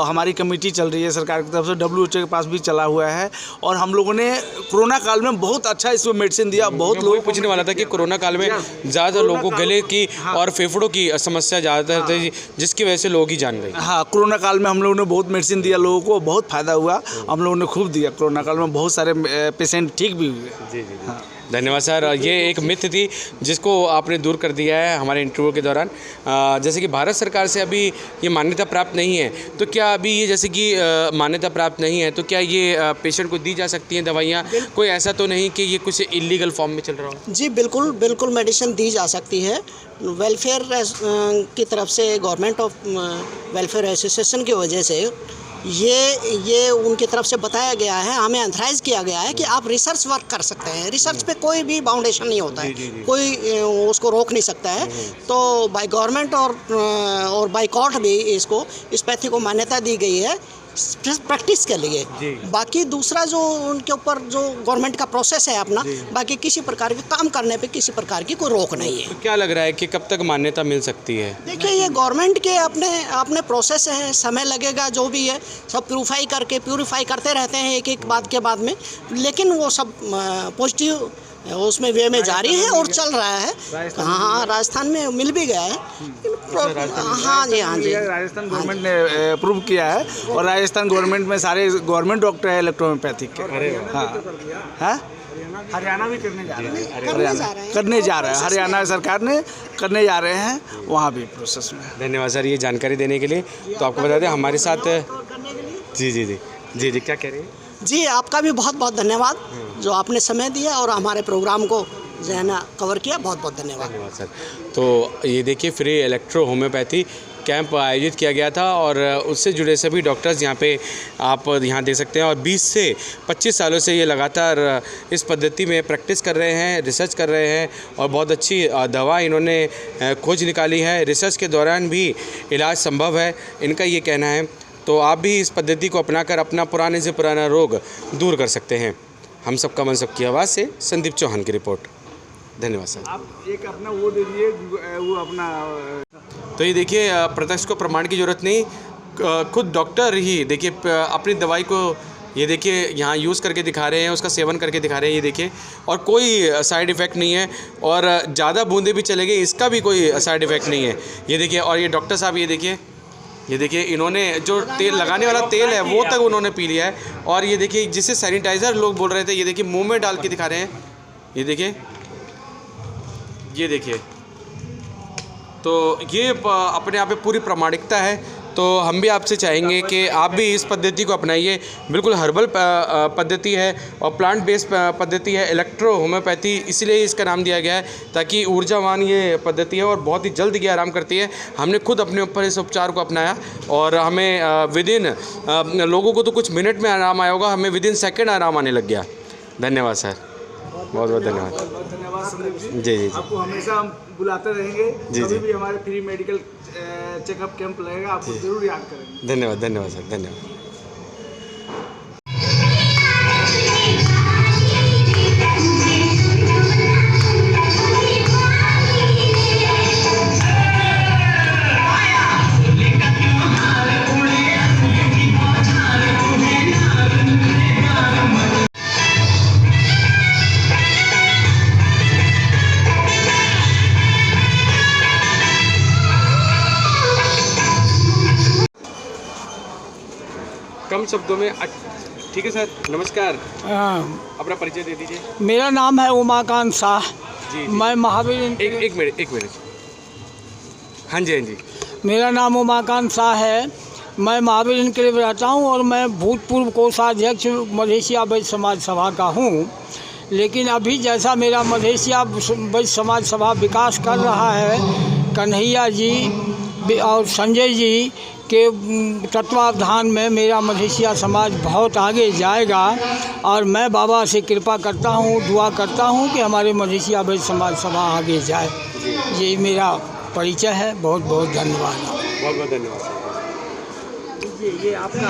हमारी कमेटी चल रही है सरकार की तरफ से, WHO के पास भी चला हुआ है। और हम लोगों ने कोरोना काल में बहुत अच्छा इसमें मेडिसिन दिया। बहुत लोग पूछने वाला था कि कोरोना काल में ज़्यादा लोगों को गले की और फेफड़ों की समस्या ज़्यादा थी, जिसकी वजह से लोग ही जान गए। हाँ, कोरोना काल में हम लोगों ने बहुत मेडिसिन दिया, लोगों को बहुत फ़ायदा हुआ। हम लोगों ने खूब दिया कोरोना काल में, बहुत सारे पेशेंट ठीक भी हुए। जी जी। हाँ। धन्यवाद सर। ये एक मिथ थी जिसको आपने दूर कर दिया है हमारे इंटरव्यू के दौरान। जैसे कि भारत सरकार से अभी ये मान्यता प्राप्त नहीं है, तो क्या अभी ये जैसे कि मान्यता प्राप्त नहीं है तो क्या ये पेशेंट को दी जा सकती हैं दवाइयाँ? कोई ऐसा तो नहीं कि ये कुछ इलीगल फॉर्म में चल रहा हो? जी बिल्कुल बिल्कुल, मेडिसिन दी जा सकती है। वेलफेयर की तरफ से, गवर्नमेंट ऑफ वेलफेयर एसोसिएशन की वजह से ये उनकी तरफ से बताया गया है, हमें एंथराइज किया गया है कि आप रिसर्च वर्क कर सकते हैं। रिसर्च पे कोई भी बाउंडेशन नहीं होता है, कोई उसको रोक नहीं सकता है। तो बाय गवर्नमेंट और बाय कोर्ट भी इसको इस पैथी को मान्यता दी गई है प्रैक्टिस के लिए। बाकी दूसरा जो उनके ऊपर जो गवर्नमेंट का प्रोसेस है अपना, बाकी किसी प्रकार के काम करने पे किसी प्रकार की कोई रोक नहीं है। तो क्या लग रहा है कि कब तक मान्यता मिल सकती है? देखिए, ये गवर्नमेंट के अपने प्रोसेस है, समय लगेगा। जो भी है सब प्यूरिफाई करते रहते हैं एक एक बात के बाद में, लेकिन वो सब पॉजिटिव उसमें वे में जारी है और चल रहा है। हाँ, राजस्थान में मिल भी गया है। हाँ जी, हाँ जी, राजस्थान गवर्नमेंट ने अप्रूव किया है और राजस्थान गवर्नमेंट में सारे गवर्नमेंट डॉक्टर है इलेक्ट्रोहोम्योपैथिक के। हाँ, हरियाणा भी करने जा रहे हैं, हरियाणा सरकार ने करने जा रहे हैं, वहाँ भी प्रोसेस में। धन्यवाद सर ये जानकारी देने के लिए। तो आपको बता दें हमारे साथ जी जी जी जी जी क्या कह रहे हैं? जी आपका भी बहुत बहुत धन्यवाद जो आपने समय दिया और हमारे प्रोग्राम को जो है ना कवर किया। बहुत बहुत धन्यवाद सर। तो ये देखिए फ्री इलेक्ट्रो होम्योपैथी कैंप आयोजित किया गया था और उससे जुड़े सभी डॉक्टर्स यहाँ पे आप यहाँ देख सकते हैं और 20 से 25 सालों से ये लगातार इस पद्धति में प्रैक्टिस कर रहे हैं, रिसर्च कर रहे हैं और बहुत अच्छी दवा इन्होंने खोज निकाली है। रिसर्च के दौरान भी इलाज संभव है, इनका ये कहना है। तो आप भी इस पद्धति को अपनाकर अपना पुराने से पुराना रोग दूर कर सकते हैं। हम सबका मन सबकी आवाज़ से संदीप चौहान की रिपोर्ट। धन्यवाद सर। आप एक अपना वो दे दिए, वो अपना। तो ये देखिए प्रत्यक्ष को प्रमाण की ज़रूरत नहीं, खुद डॉक्टर ही देखिए अपनी दवाई को ये देखिए यहाँ यूज़ करके दिखा रहे हैं, उसका सेवन करके दिखा रहे हैं। ये देखिए और कोई साइड इफ़ेक्ट नहीं है और ज़्यादा बूंदे भी चले गए, इसका भी कोई साइड इफ़ेक्ट नहीं है। ये देखिए और ये डॉक्टर साहब ये देखिए इन्होंने जो तेल लगाने वाला तेल है वो तक उन्होंने पी लिया है। और ये देखिए जिसे सैनिटाइज़र लोग बोल रहे थे, ये देखिए मुँह में डाल के दिखा रहे हैं। ये देखिए तो ये अपने आप में पूरी प्रामाणिकता है। तो हम भी आपसे चाहेंगे कि आप भी इस पद्धति को अपनाइए। बिल्कुल हर्बल पद्धति है और प्लांट बेस्ड पद्धति है, इलेक्ट्रो होम्योपैथी इसलिए इसका नाम दिया गया है ताकि ऊर्जावान ये पद्धति है और बहुत ही जल्द ये आराम करती है। हमने खुद अपने ऊपर इस उपचार को अपनाया और हमें विदिन लोगों को तो कुछ मिनट में आराम आया होगा, हमें विदिन सेकेंड आराम आने लग गया। धन्यवाद सर, बहुत बहुत धन्यवाद। धन्यवाद संदीप जी। जी। आपको हमेशा हम बुलाते रहेंगे। जी। कभी भी हमारे फ्री मेडिकल चेकअप कैंप लगेगा, आपको जरूर याद करेंगे। धन्यवाद सर, धन्यवाद। कम शब्दों में ठीक है सर, नमस्कार। अपना परिचय दे दीजिए। मेरा नाम है उमाकांत शाह। जी। मैं महावीर एक मिनट। हाँ जी। मेरा नाम उमाकांत शाह है। मैं महावीर के लिए रहता हूँ और मैं भूतपूर्व कोषाध्यक्ष मधेसिया वैश्य समाज सभा का हूँ। लेकिन अभी जैसा मेरा मधेसिया वैश्य समाज सभा विकास कर रहा है, कन्हैया जी और संजय जी के तत्वावधान में मेरा मधेसिया समाज बहुत आगे जाएगा और मैं बाबा से कृपा करता हूँ, दुआ करता हूँ कि हमारे मधेसिया वैश्य समाज सभा आगे जाए। ये मेरा परिचय है। बहुत बहुत धन्यवाद। बहुत बहुत धन्यवाद। ये आपका